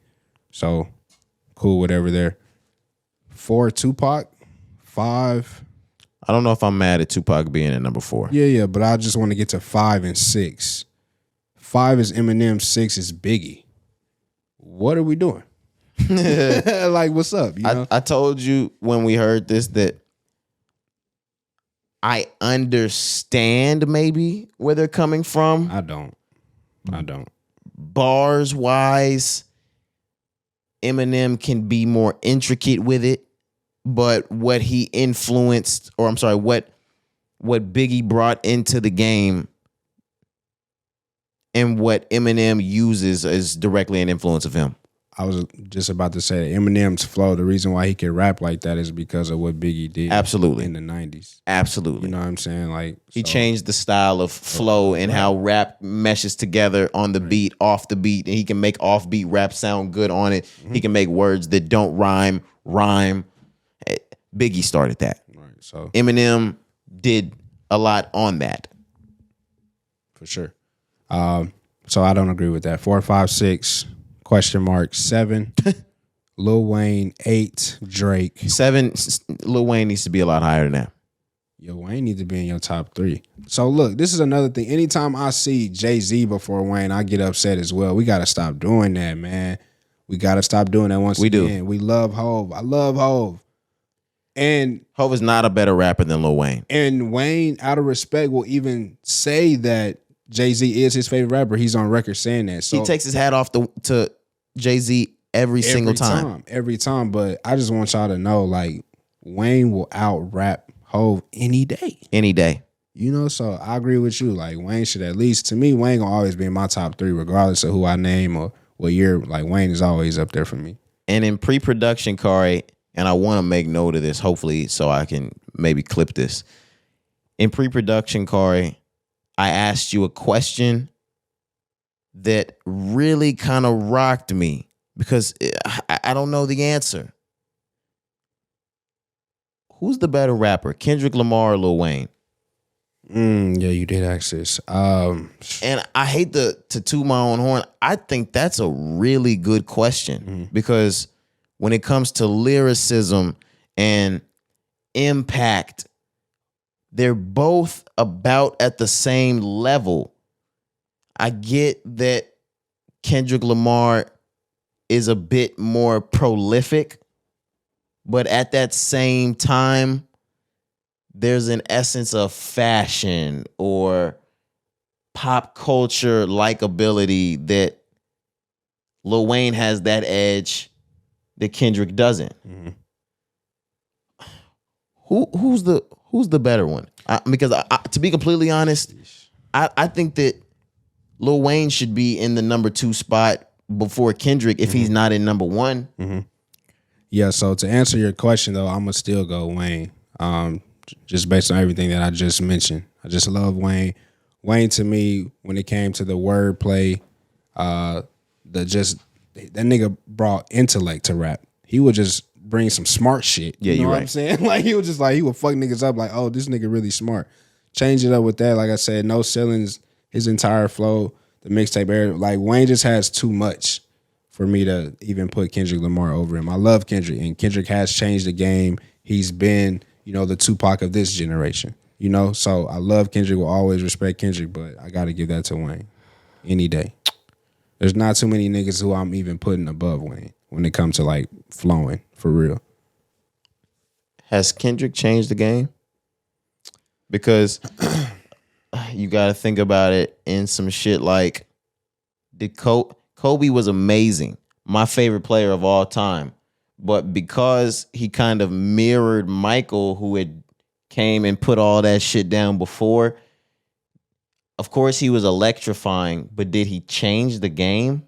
So cool, whatever there. 4, Tupac. 5. I don't know if I'm mad at Tupac being at number 4. Yeah, but I just want to get to 5 and 6. 5 is Eminem, 6 is Biggie. What are we doing? Like, what's up? I told you when we heard this that I understand maybe where they're coming from. I don't. Bars wise, Eminem can be more intricate with it. But what he influenced, or I'm sorry, what Biggie brought into the game and what Eminem uses is directly an influence of him. I was just about to say that Eminem's flow, the reason why he can rap like that is because of what Biggie did. Absolutely. In the 90s. Absolutely. You know what I'm saying? Like, he changed the style of flow and how rap meshes together on the beat, off the beat, and he can make offbeat rap sound good on it. Mm-hmm. He can make words that don't rhyme. Biggie started that. Right. So Eminem did a lot on that. For sure. So I don't agree with that. 4, 5, 6, question mark, 7, Lil Wayne, 8, Drake. 7, Lil Wayne needs to be a lot higher than that. Yo, Wayne needs to be in your top 3. So look, this is another thing. Anytime I see Jay-Z before Wayne, I get upset as well. We got to stop doing that, man. We got to stop doing that once again. We do. We love Hov. I love Hov. And Hov is not a better rapper than Lil Wayne. And Wayne, out of respect, will even say that Jay-Z is his favorite rapper. He's on record saying that. So he takes his hat off to Jay-Z every single time. Every time. But I just want y'all to know, like, Wayne will out-rap Hov any day. Any day. So I agree with you. Like, Wayne should at least, to me, Wayne gonna always be in my top 3, regardless of who I name or what year. Like, Wayne is always up there for me. And in pre-production, Kari, and I want to make note of this, hopefully, so I can maybe clip this. In pre-production, Kari, I asked you a question that really kind of rocked me because I don't know the answer. who's the better rapper, Kendrick Lamar or Lil Wayne? Yeah, you did ask this. And I hate to toot my own horn. I think that's a really good question because when it comes to lyricism and impact, they're both about at the same level. I get that Kendrick Lamar is a bit more prolific, but at that same time, there's an essence of fashion or pop culture likability that Lil Wayne has that edge that Kendrick doesn't. Who's the better one? Because to be completely honest, I think that Lil Wayne should be in the number 2 spot before Kendrick if he's not in number 1. Yeah, so to answer your question though, I'm gonna still go Wayne. Just based on everything that I just mentioned. I just love Wayne. Wayne to me, when it came to the wordplay, that nigga brought intellect to rap. He would just bring some smart shit. Yeah, you know you're what right. I'm saying? Like he would fuck niggas up like, oh, this nigga really smart. Change it up with that. Like I said, no ceilings, his entire flow, the mixtape era. Like Wayne just has too much for me to even put Kendrick Lamar over him. I love Kendrick, and Kendrick has changed the game. He's been, the Tupac of this generation. So I love Kendrick, will always respect Kendrick, but I got to give that to Wayne any day. There's not too many niggas who I'm even putting above Wayne when it comes to like flowing for real. Has Kendrick changed the game? Because you got to think about it in some shit like Kobe was amazing, my favorite player of all time. But because he kind of mirrored Michael, who had came and put all that shit down before, of course he was electrifying, but did he change the game?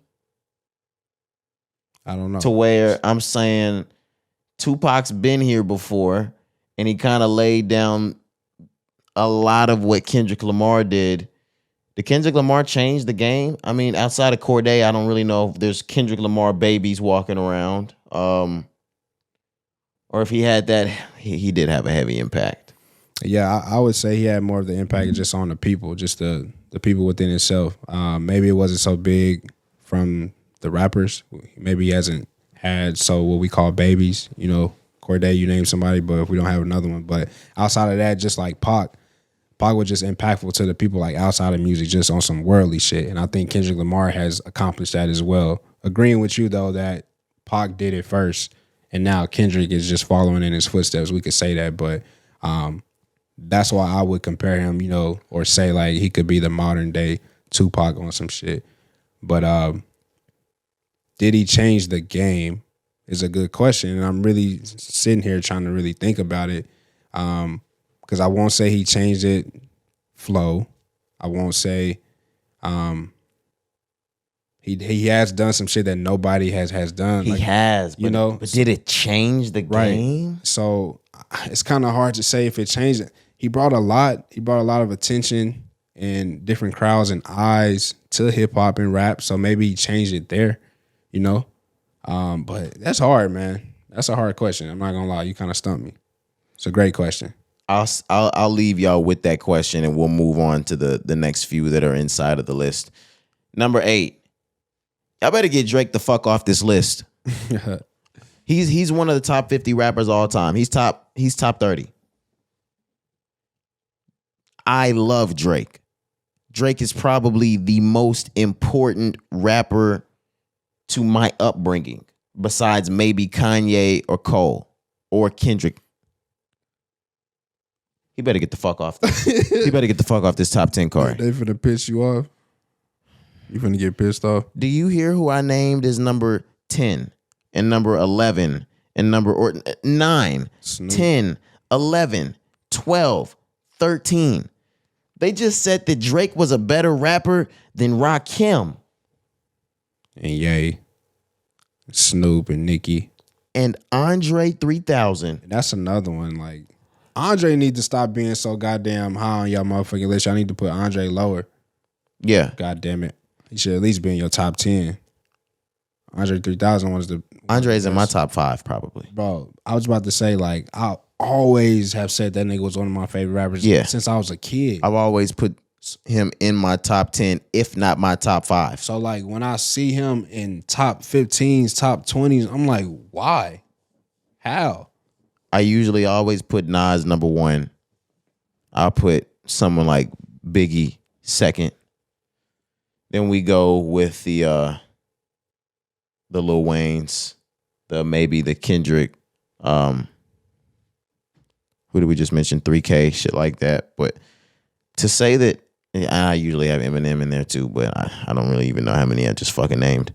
I don't know. To where I'm saying Tupac's been here before, and he kind of laid down a lot of what Kendrick Lamar did. Did Kendrick Lamar change the game? I mean, outside of Corday, I don't really know if there's Kendrick Lamar babies walking around. Or if he had that, he did have a heavy impact. Yeah, I would say he had more of the impact just on the people, just the people within itself. Maybe it wasn't so big from the rappers. Maybe he hasn't had what we call babies. Corday, you name somebody, but if we don't have another one. But outside of that, just like Pac was just impactful to the people like outside of music, just on some worldly shit. And I think Kendrick Lamar has accomplished that as well. Agreeing with you though that Pac did it first, and now Kendrick is just following in his footsteps. We could say that, but that's why I would compare him, or say like he could be the modern day Tupac on some shit. But did he change the game is a good question. And I'm really sitting here trying to really think about it. Because I won't say he changed it flow. I won't say he has done some shit that nobody has done. He has, but, but did it change the game? So it's kind of hard to say if it changed it. He brought a lot. He brought a lot of attention and different crowds and eyes to hip hop and rap. So maybe he changed it there, But that's hard, man. That's a hard question. I'm not gonna lie. You kind of stumped me. It's a great question. I'll leave y'all with that question, and we'll move on to the next few that are inside of the list. Number 8. Y'all better get Drake the fuck off this list. He's one of the top 50 rappers of all time. He's top 30. I love Drake. Drake is probably the most important rapper to my upbringing, besides maybe Kanye or Cole or Kendrick. He better get the fuck off. He better get the fuck off this top 10 card. They finna piss you off. You finna get pissed off. Do you hear who I named as number 10 and number 11 and number 9, Snoop. 10, 11, 12, 13? They just said that Drake was a better rapper than Rakim. And Ye, Snoop and Nicki. And Andre 3000. And that's another one. Like, Andre need to stop being so goddamn high on y'all motherfucking list. Y'all need to put Andre lower. Yeah. God damn it. He should at least be in your top 10. Andre 3000 was the Andre's in my top 5 probably. bro. I was about to say like I always have said that nigga was one of my favorite rappers. Yeah. Since I was a kid. I've always put him in my top 10, if not my top 5. So like when I see him in top 15s, top 20s, I'm like, why? How? I usually always put Nas number 1. I'll put someone like Biggie second. Then we go with the Lil Waynes, maybe the Kendrick, who did we just mention? 3K, shit like that. But to say that, I usually have Eminem in there too, but I don't really even know how many I just fucking named.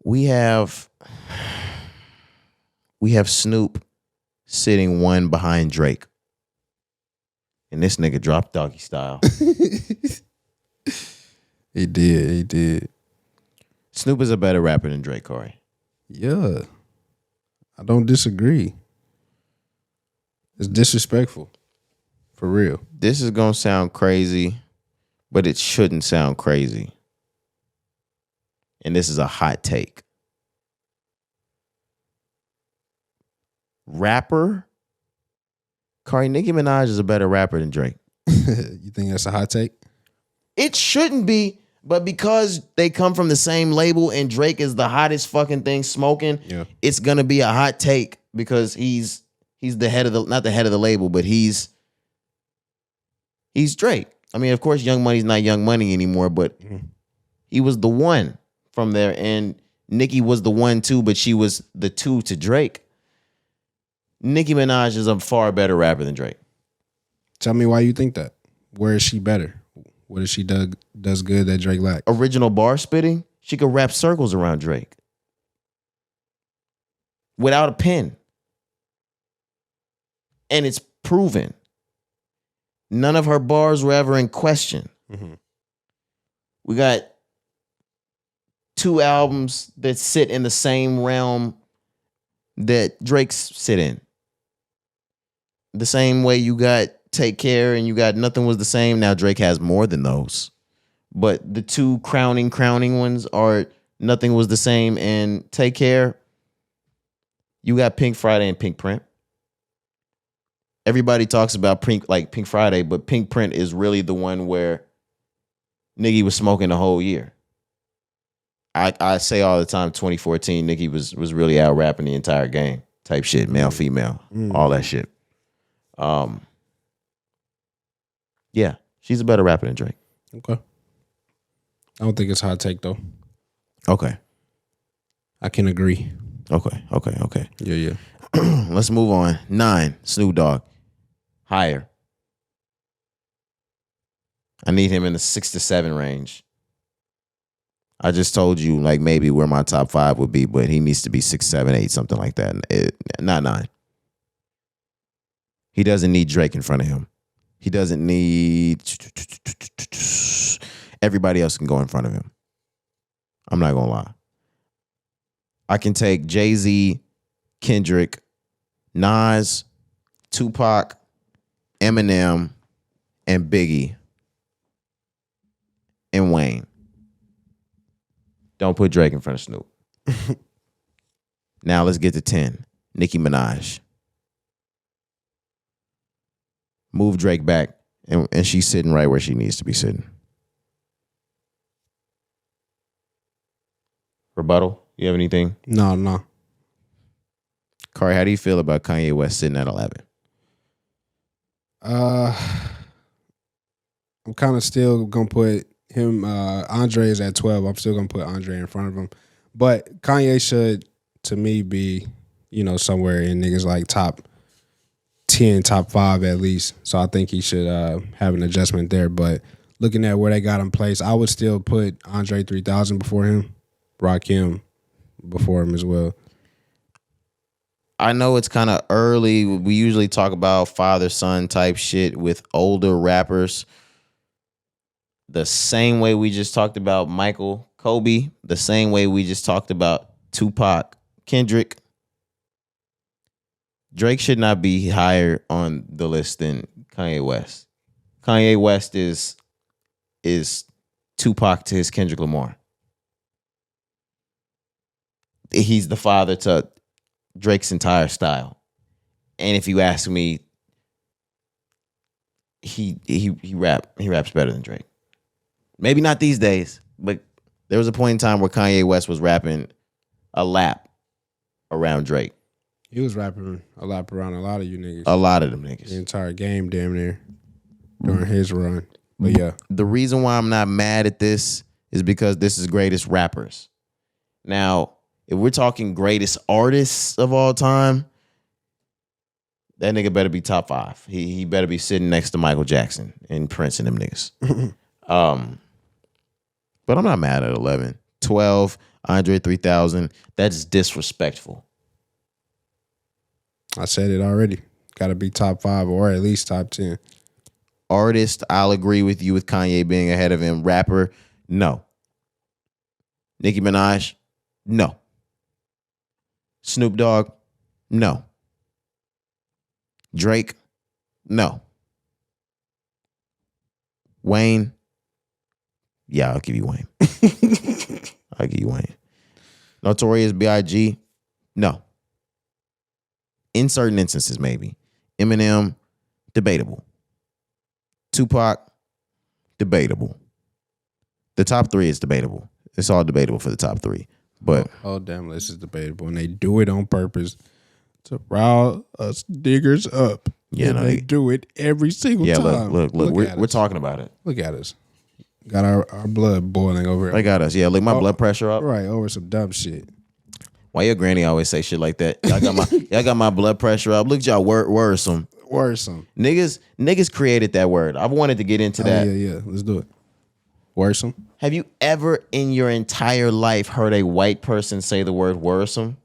We have Snoop sitting 1 behind Drake. And this nigga dropped Doggy Style. He did. Snoop is a better rapper than Drake, Corey. Yeah. I don't disagree. It's disrespectful. For real. This is going to sound crazy, but it shouldn't sound crazy. And this is a hot take. Rapper? Nicki Minaj is a better rapper than Drake. You think that's a hot take? It shouldn't be, but because they come from the same label and Drake is the hottest fucking thing smoking, it's going to be a hot take because he's the head of the, not the head of the label, but he's Drake. I mean, of course, Young Money's not Young Money anymore, but he was the one from there. And Nicki was the one too, but she was the 2 to Drake. Nicki Minaj is a far better rapper than Drake. Tell me why you think that. Where is she better? What does she does good that Drake lack? Original bar spitting, she could wrap circles around Drake. Without a pen. And it's proven. None of her bars were ever in question. Mm-hmm. We got 2 albums that sit in the same realm that Drake's sit in. The same way you got Take Care and you got Nothing Was the Same. Now Drake has more than those. But the 2 crowning ones are Nothing Was the Same and Take Care. You got Pink Friday and Pink Print. Everybody talks about Pink Friday, but Pink Print is really the one where Nicki was smoking the whole year. I say all the time, 2014, Nicki was really out rapping the entire game type shit, male, female, all that shit. Yeah, she's a better rapper than Drake. Okay. I don't think it's a hot take though. Okay. I can agree. Okay. Yeah. Let's move on. 9, Snoop Dogg. Higher. I need him in the 6 to 7 range. I just told you like maybe where my top 5 would be, but he needs to be 6, 7, 8, something like that. Not 9. He doesn't need Drake in front of him. He doesn't need... Everybody else can go in front of him. I'm not going to lie. I can take Jay-Z, Kendrick, Nas, Tupac, Eminem, and Biggie, and Wayne. Don't put Drake in front of Snoop. Now let's get to 10. Nicki Minaj. Move Drake back, and she's sitting right where she needs to be sitting. Rebuttal? You have anything? No. Kari, how do you feel about Kanye West sitting at 11? I'm kind of still gonna put him. Andre is at 12. I'm still gonna put Andre in front of him, but Kanye should, to me, be somewhere in niggas like top 10, top 5 at least. So I think he should have an adjustment there. But looking at where they got him placed, I would still put Andre 3000 before him, Rakim before him as well. I know it's kind of early. We usually talk about father-son type shit with older rappers. The same way we just talked about Michael, Kobe, the same way we just talked about Tupac, Kendrick. Drake should not be higher on the list than Kanye West. Kanye West is Tupac to his Kendrick Lamar. he's the father to Drake's entire style. And if you ask me, he raps better than Drake. Maybe not these days, but there was a point in time where Kanye West was rapping a lap around Drake. He was rapping a lap around a lot of you niggas. A lot of them niggas. The entire game damn near during his run. But yeah. The reason why I'm not mad at this is because this is greatest rappers. Now, if we're talking greatest artists of all time, that nigga better be top 5. He better be sitting next to Michael Jackson and Prince and them niggas. But I'm not mad at 11. 12, Andre 3000. That's disrespectful. I said it already. Got to be top 5 or at least top 10. Artist, I'll agree with you with Kanye being ahead of him. Rapper, no. Nicki Minaj, no. Snoop Dogg, no. Drake, no. Wayne, yeah, I'll give you Wayne. I'll give you Wayne. Notorious B.I.G., no. In certain instances, maybe. Eminem, debatable. Tupac, debatable. The top 3 is debatable. It's all debatable for the top 3. But oh damn, this is debatable, and they do it on purpose to rile us diggers up. Yeah, no, they do it every single time. Look, we're talking about it. Look at us. Got our blood boiling over here. They got us. Yeah, look, my blood pressure up. Right, over some dumb shit. Why your granny always say shit like that? Y'all got my blood pressure up. Look at y'all worrisome. Worrisome. Niggas created that word. I've wanted to get into that. Yeah. Let's do it. Worrisome. Have you ever in your entire life heard a white person say the word worrisome?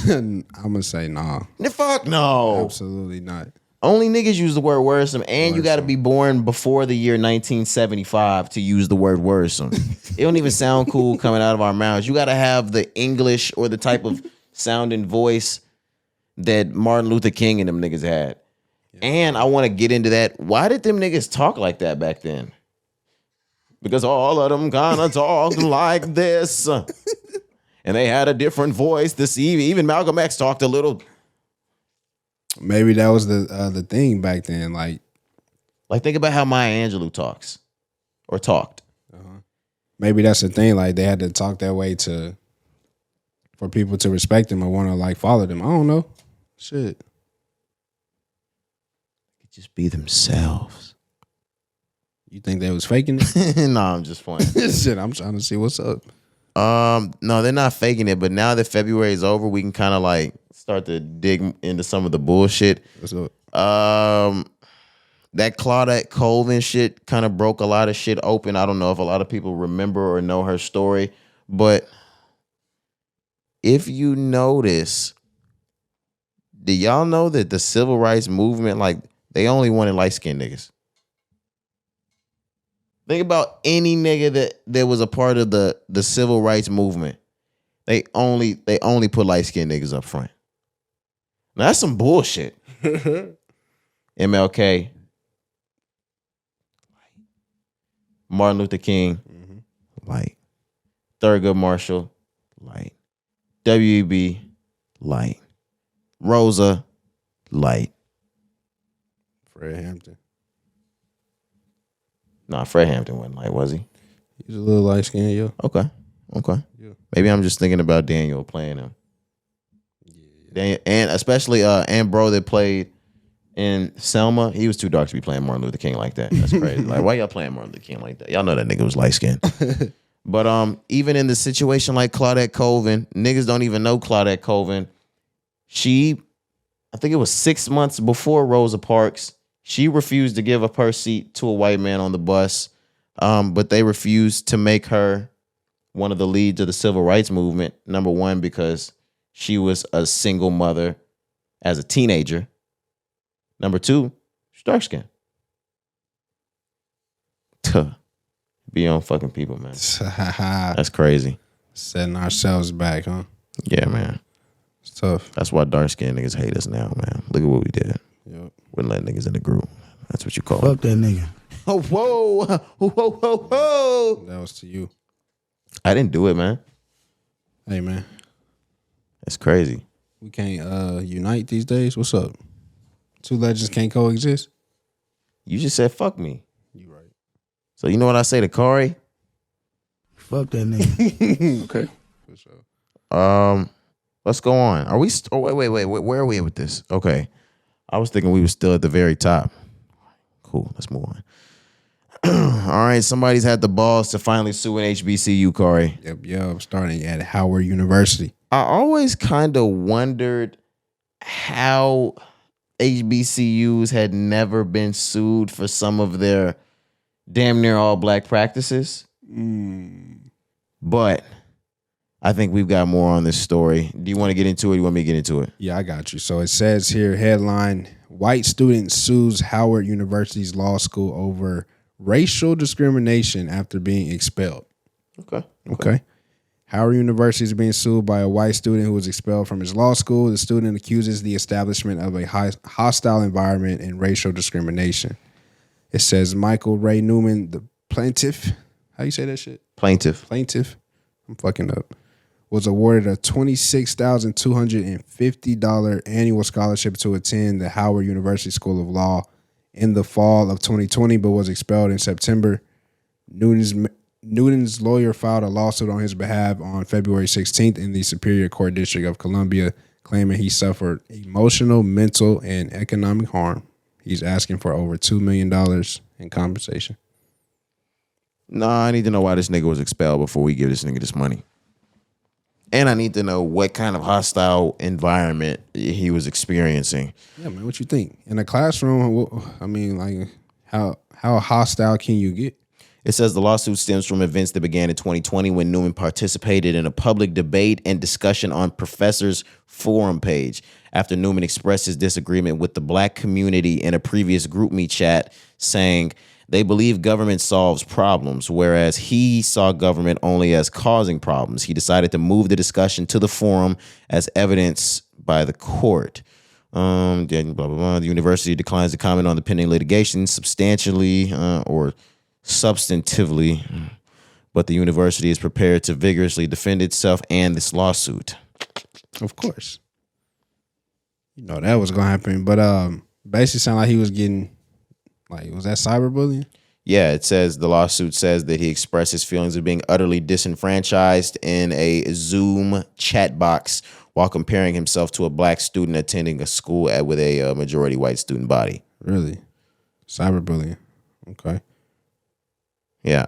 I'm gonna say nah. Fuck no. Absolutely not. Only niggas use the word worrisome, and you got to be born before the year 1975 to use the word worrisome. It don't even sound cool coming out of our mouths. You got to have the English or the type of sound and voice that Martin Luther King and them niggas had. Yeah. And I want to get into that. Why did them niggas talk like that back then? Because all of them kind of talked like this. And they had a different voice. Even Malcolm X talked a little. Maybe that was the thing back then. Like think about how Maya Angelou talks or talked. Maybe that's the thing. Like they had to talk that way for people to respect them or want to like follow them. I don't know. Shit. Just be themselves. You think they was faking it? No, I'm just playing. Shit, I'm trying to see what's up. No, they're not faking it, but now that February is over, we can kind of like start to dig into some of the bullshit. What's up? That Claudette Colvin shit kind of broke a lot of shit open. I don't know if a lot of people remember or know her story, but if you notice, do y'all know that the civil rights movement, like they only wanted light-skinned niggas? Think about any nigga that was a part of the civil rights movement. They only put light-skinned niggas up front. Now, that's some bullshit. MLK, Martin Luther King, light. Thurgood Marshall, light. W.E.B., light. Rosa, light. Fred Hampton. Nah, Fred Hampton wasn't light, was he? He's a little light skinned, yo. Okay. Yeah. Maybe I'm just thinking about Daniel playing him. Yeah. And especially Bro that played in Selma, he was too dark to be playing Martin Luther King like that. That's crazy. Like, why y'all playing Martin Luther King like that? Y'all know that nigga was light skinned. But even in the situation like Claudette Colvin, niggas don't even know Claudette Colvin. I think it was 6 months before Rosa Parks, she refused to give up her seat to a white man on the bus, but they refused to make her one of the leads of the civil rights movement. Number one, because she was a single mother as a teenager. Number two, she's dark skinned. Be on fucking people, man. That's crazy. Setting ourselves back, huh? Yeah, man. It's tough. That's why dark skinned niggas hate us now, man. Look at what we did. Yep. Wouldn't let niggas in the group. That's what you call Fuck it. that nigga. Oh, whoa. That was to you. I didn't do it, man. Hey, man. It's crazy. We can't unite these days. What's up? Two legends can't coexist. You just said fuck me. You right. So you know what I say to Cari? Fuck that nigga. Okay. For sure. Let's go on. Are we? Wait. Where are we at with this? Okay. I was thinking we were still at the very top. Cool. Let's move on. All right. Somebody's had the balls to finally sue an HBCU, Cari. Yep. Starting at Howard University. I always kind of wondered how HBCUs had never been sued for some of their damn near all black practices. But I think we've got more on this story. Do you want to get into it? Or do you want me to get into it? Yeah, I got you. So it says here, headline, white student sues Howard University's law school over racial discrimination after being expelled. Okay. Howard University is being sued by a white student who was expelled from his law school. The student accuses the establishment of a hostile environment and racial discrimination. It says Michael Ray Newman, the plaintiff. How you say that shit? Plaintiff. I'm fucking up. Was awarded a $26,250 annual scholarship to attend the Howard University School of Law in the fall of 2020, but was expelled in September. Newton's lawyer filed a lawsuit on his behalf on February 16th in the Superior Court District of Columbia, claiming he suffered emotional, mental, and economic harm. He's asking for over $2 million in compensation. Nah, I need to know why this nigga was expelled before we give this nigga this money. And I need to know what kind of hostile environment he was experiencing. Yeah, man, what you think? In a classroom, I mean, like, how hostile can you get? It says the lawsuit stems from events that began in 2020 when Newman participated in a public debate and discussion on Professor's Forum page after Newman expressed his disagreement with the black community in a previous GroupMe chat, saying they believe government solves problems, whereas he saw government only as causing problems. He decided to move the discussion to the forum as evidenced by the court. Blah, blah, blah. The university declines to comment on the pending litigation substantially or substantively, but the university is prepared to vigorously defend itself and this lawsuit. Of course. You know that was gonna happen. But basically sounded like he was getting, like, was that cyberbullying? Yeah, it says the lawsuit says that he expressed his feelings of being utterly disenfranchised in a Zoom chat box while comparing himself to a black student attending a school with a majority white student body. Really? Cyberbullying. Okay. Yeah.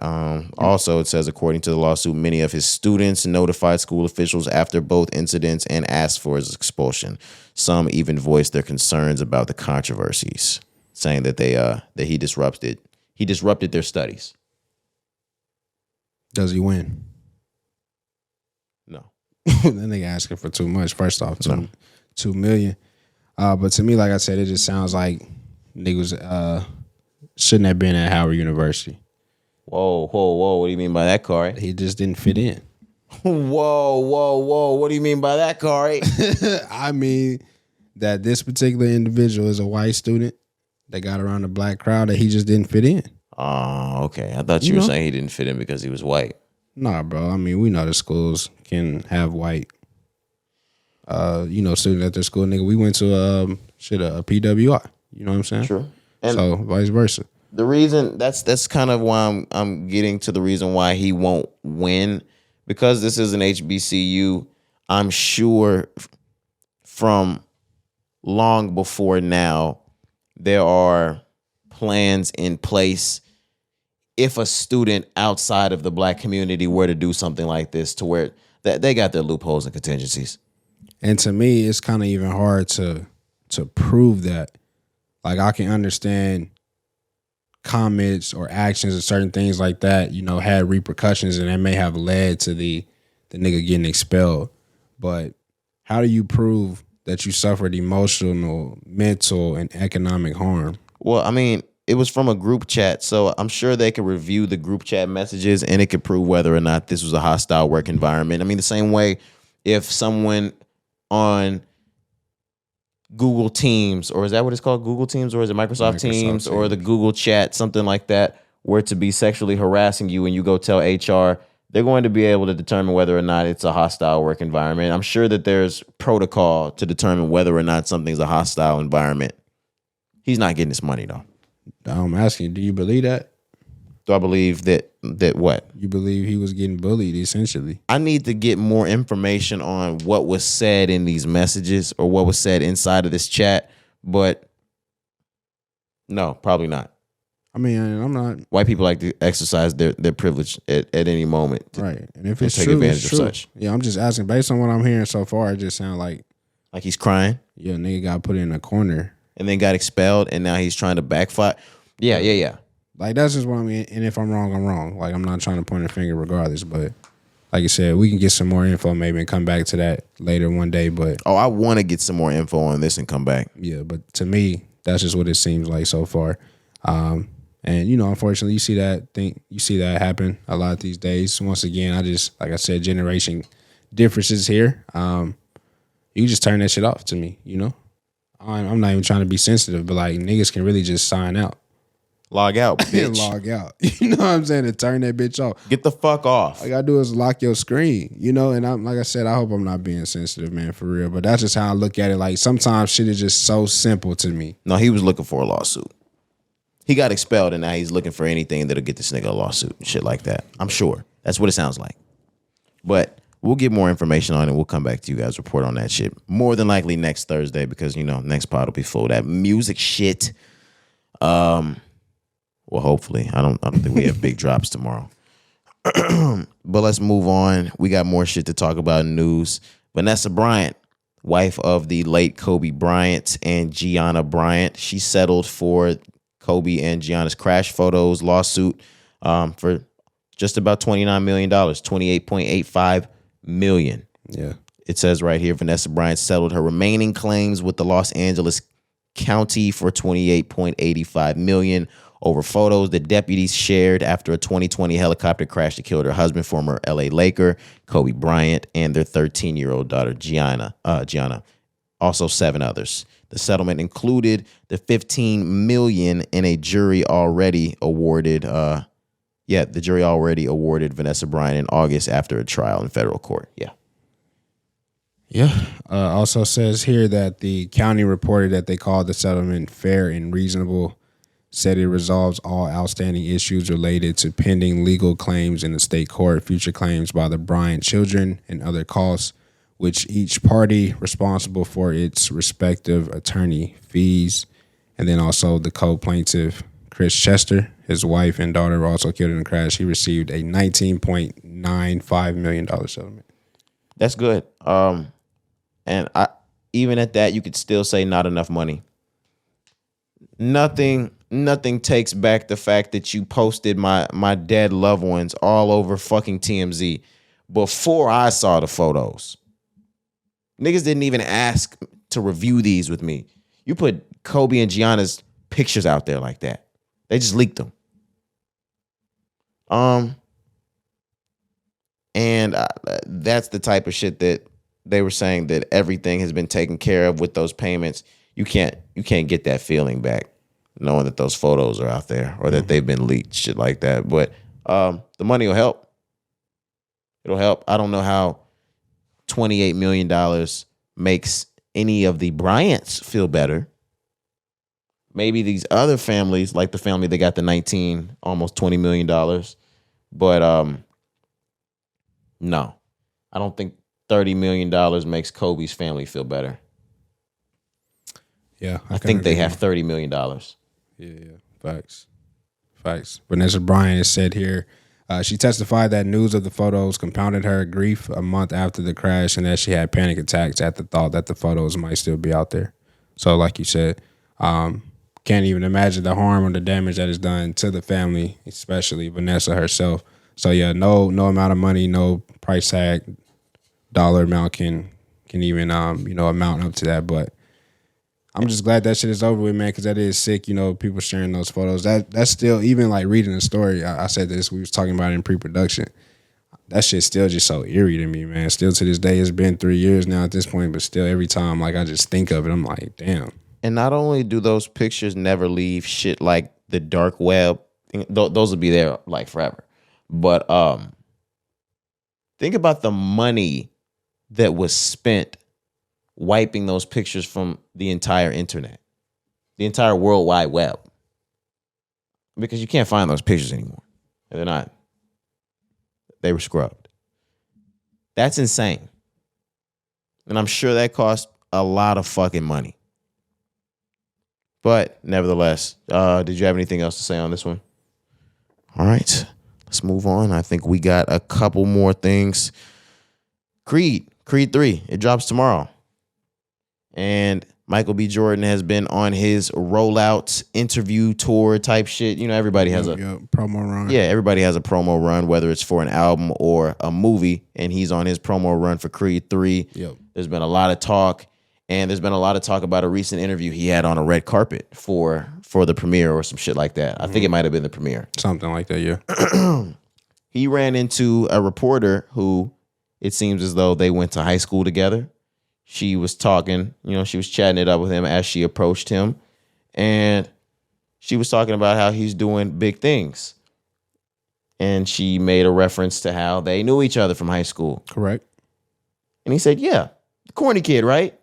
Also, it says, according to the lawsuit, many of his students notified school officials after both incidents and asked for his expulsion. Some even voiced their concerns about the controversies, saying that that he disrupted their studies. Does he win? No. That nigga asking for too much. First off, $2 million. But to me, like I said, it just sounds like niggas shouldn't have been at Howard University. Whoa. What do you mean by that, Cari? He just didn't fit in. Whoa. What do you mean by that, Cari? I mean that this particular individual is a white student that got around the black crowd that he just didn't fit in. Oh, okay. I thought you were saying he didn't fit in because he was white. Nah, bro. I mean, we know the schools can have white, students at their school. Nigga, we went to a PWI. You know what I'm saying? True. And so vice versa. The reason that's kind of why I'm getting to the reason why he won't win, because this is an HBCU. I'm sure from long before now there are plans in place if a student outside of the black community were to do something like this, to where that they got their loopholes and contingencies. And to me, it's kind of even hard to prove that. Like, I can understand comments or actions or certain things like that, had repercussions, and that may have led to the nigga getting expelled. But how do you prove that you suffered emotional, mental, and economic harm? Well, I mean, it was from a group chat, so I'm sure they could review the group chat messages and it could prove whether or not this was a hostile work environment. I mean, the same way if someone on Google Teams, or is that what it's called? Google Teams, or is it Microsoft Teams, or the Google chat, something like that, were to be sexually harassing you and you go tell HR they're going to be able to determine whether or not it's a hostile work environment. I'm sure that there's protocol to determine whether or not something's a hostile environment. He's not getting his money though. I'm asking, do you believe that? Do I believe that what? You believe he was getting bullied essentially? I need to get more information on what was said in these messages or what was said inside of this chat, but no, probably not. I mean, I'm not. White people like to exercise their privilege at any moment. Right. And if it's take true, advantage it's of true. such. Yeah, I'm just asking. Based on what I'm hearing so far, it just sounds like he's crying. Yeah, nigga got put in a corner. And then got expelled, and now he's trying to backfire. Yeah. Like, that's just what I mean. And if I'm wrong, I'm wrong. Like, I'm not trying to point a finger regardless. But like I said, we can get some more info maybe and come back to that later one day. But I want to get some more info on this and come back. Yeah, but to me, that's just what it seems like so far. And unfortunately, you see that happen a lot these days. Once again, like I said, generation differences here. You just turn that shit off to me. I'm not even trying to be sensitive, but like niggas can really just sign out, log out, bitch. Log out. You know what I'm saying? And turn that bitch off. Get the fuck off. All I gotta do is lock your screen. And I'm like I said, I hope I'm not being sensitive, man, for real. But that's just how I look at it. Like sometimes shit is just so simple to me. No, he was looking for a lawsuit. He got expelled, and now he's looking for anything that'll get this nigga a lawsuit and shit like that. I'm sure. That's what it sounds like. But we'll get more information on it. We'll come back to you guys, report on that shit. More than likely next Thursday because, next pod will be full of that music shit. Well, hopefully. I don't think we have big drops tomorrow. But let's move on. We got more shit to talk about in news. Vanessa Bryant, wife of the late Kobe Bryant and Gianna Bryant, she settled for Kobe and Gianna's crash photos lawsuit for just about $29 million, $28.85 million. Yeah. It says right here, Vanessa Bryant settled her remaining claims with the Los Angeles County for $28.85 million over photos that deputies shared after a 2020 helicopter crash that killed her husband, former LA Laker Kobe Bryant, and their 13-year-old daughter Gianna. Also 7 others. The settlement included the $15 million in a jury already awarded. The jury already awarded Vanessa Bryant in August after a trial in federal court. Yeah. Also says here that the county reported that they called the settlement fair and reasonable. Said it resolves all outstanding issues related to pending legal claims in the state court, future claims by the Bryant children, and other costs, which each party responsible for its respective attorney fees. And then also the co-plaintiff, Chris Chester, his wife and daughter were also killed in the crash. He received a $19.95 million settlement. That's good. And even at that, you could still say not enough money. Nothing takes back the fact that you posted my dead loved ones all over fucking TMZ before I saw the photos. Niggas didn't even ask to review these with me. You put Kobe and Gianna's pictures out there like that. They just leaked them. And that's the type of shit that they were saying that everything has been taken care of with those payments. You can't get that feeling back knowing that those photos are out there or that they've been leaked, shit like that. But the money will help. It'll help. I don't know how $28 million makes any of the Bryants feel better. Maybe these other families, like the family that got the almost $20 million. But no, I don't think $30 million makes Kobe's family feel better. Yeah. I think they have $30 million. Yeah. Facts. Vanessa Bryant has said here, she testified that news of the photos compounded her grief a month after the crash and that she had panic attacks at the thought that the photos might still be out there. So like you said, can't even imagine the harm or the damage that is done to the family, especially Vanessa herself. So yeah, no amount of money, no price tag, dollar amount can even amount up to that. But I'm just glad that shit is over with, man, because that is sick. People sharing those photos. That's still, even like reading the story. I said this, we was talking about it in pre-production. That shit's still just so eerie to me, man. Still to this day, it's been 3 years now at this point, but still every time, like I just think of it, I'm like, damn. And not only do those pictures never leave shit like the dark web, those will be there like forever. But Think about the money that was spent wiping those pictures from the entire internet, the entire World Wide Web. Because you can't find those pictures anymore. They're not. They were scrubbed. That's insane. And I'm sure that cost a lot of fucking money. But nevertheless, did you have anything else to say on this one? All right, let's move on. I think we got a couple more things. Creed 3, it drops tomorrow. And Michael B. Jordan has been on his rollout interview tour type shit. You know, everybody has a promo run. Yeah, everybody has a promo run, whether it's for an album or a movie. And he's on his promo run for Creed 3. Yep. There's been a lot of talk. And there's been a lot of talk about a recent interview he had on a red carpet for the premiere or some shit like that. I think it might have been the premiere. Something like that, yeah. He ran into a reporter who it seems as though they went to high school together. She was talking, she was chatting it up with him as she approached him. And she was talking about how he's doing big things. And she made a reference to how they knew each other from high school. Correct. And he said, yeah, the corny kid, right?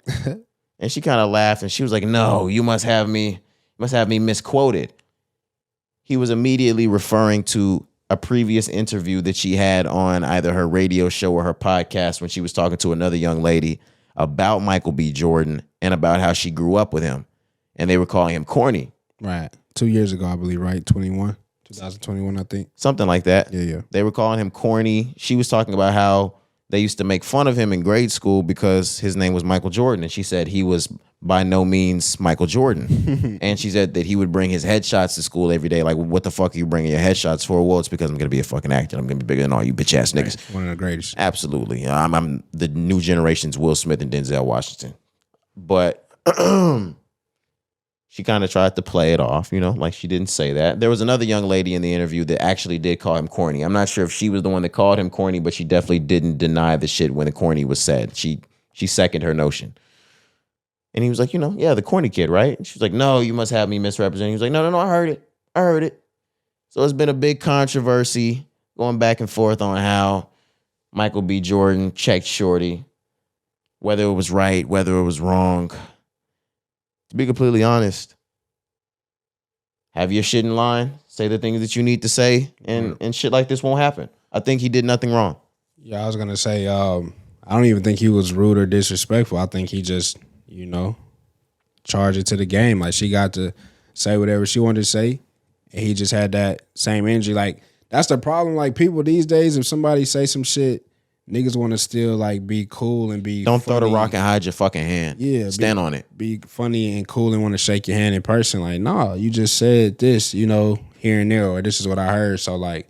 And she kind of laughed and she was like, no, you must have me misquoted. He was immediately referring to a previous interview that she had on either her radio show or her podcast when she was talking to another young lady about Michael B. Jordan and about how she grew up with him. And they were calling him corny. Right. 2 years ago, I believe, right? 2021, I think. Something like that. Yeah. They were calling him corny. She was talking about how they used to make fun of him in grade school because his name was Michael Jordan. And she said he was by no means Michael Jordan. And she said that he would bring his headshots to school every day. Like, what the fuck are you bringing your headshots for? Well, it's because I'm going to be a fucking actor. I'm going to be bigger than all you bitch ass niggas. One of the greatest. Absolutely. I'm the new generation's Will Smith and Denzel Washington. But she kind of tried to play it off, like she didn't say that. There was another young lady in the interview that actually did call him corny. I'm not sure if she was the one that called him corny, but she definitely didn't deny the shit when the corny was said. She seconded her notion. And he was like, yeah, the corny kid, right? And she was like, no, you must have me misrepresenting. He was like, no, I heard it. So it's been a big controversy going back and forth on how Michael B. Jordan checked Shorty, whether it was right, whether it was wrong. To be completely honest, have your shit in line, say the things that you need to say, and shit like this won't happen. I think he did nothing wrong. Yeah, I was going to say, I don't even think he was rude or disrespectful. I think he just, charged it to the game. Like, she got to say whatever she wanted to say, and he just had that same energy. Like, that's the problem. Like, people these days, if somebody say some shit, niggas want to still, like, be cool and be Don't funny. throw the rock and hide your fucking hand. Yeah. Stand on it. Be funny and cool and want to shake your hand in person. Like, no, you just said this, here and there, or this is what I heard. So, like,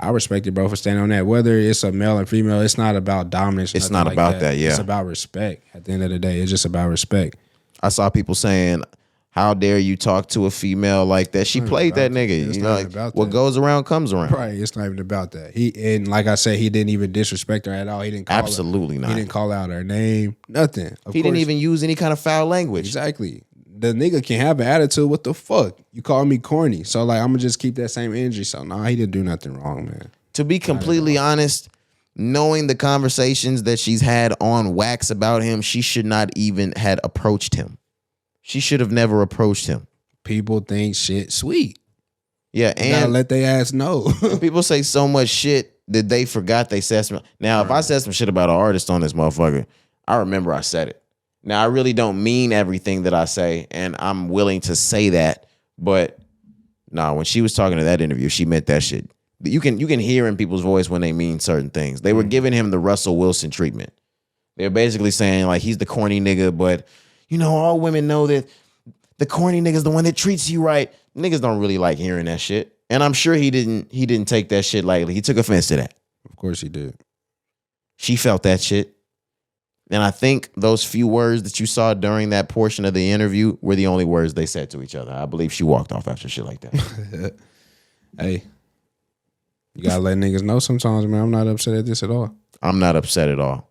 I respect you, bro, for standing on that. Whether it's a male or female, it's not about dominance. It's not about that, yeah. It's about respect. At the end of the day, it's just about respect. I saw people saying, how dare you talk to a female like that? She played that nigga. It's You not know, even like, about what that. goes around comes around. Right. It's not even about that. And like I said, he didn't even disrespect her at all. He didn't call Absolutely her, not. He didn't call out her name. Nothing. He didn't even use any kind of foul language. Exactly. The nigga can have an attitude. What the fuck? You call me corny. So, like, I'm going to just keep that same energy. So, nah, he didn't do nothing wrong, man. To be completely honest, knowing the conversations that she's had on wax about him, she should not even had approached him. She should have never approached him. People think shit sweet. Yeah, You gotta and let their ass know. people say so much shit that they forgot they said some. Now, if I said some shit about an artist on this motherfucker, I remember I said it. Now, I really don't mean everything that I say, and I'm willing to say that. But nah, when she was talking to that interview, she meant that shit. You can hear in people's voice when they mean certain things. They were giving him the Russell Wilson treatment. They're basically saying, like, he's the corny nigga, but all women know that the corny nigga's the one that treats you right. Niggas don't really like hearing that shit. And I'm sure he didn't take that shit lightly. He took offense to that. Of course he did. She felt that shit. And I think those few words that you saw during that portion of the interview were the only words they said to each other. I believe she walked off after shit like that. Hey, you gotta let niggas know sometimes, man. I'm not upset at this at all. I'm not upset at all.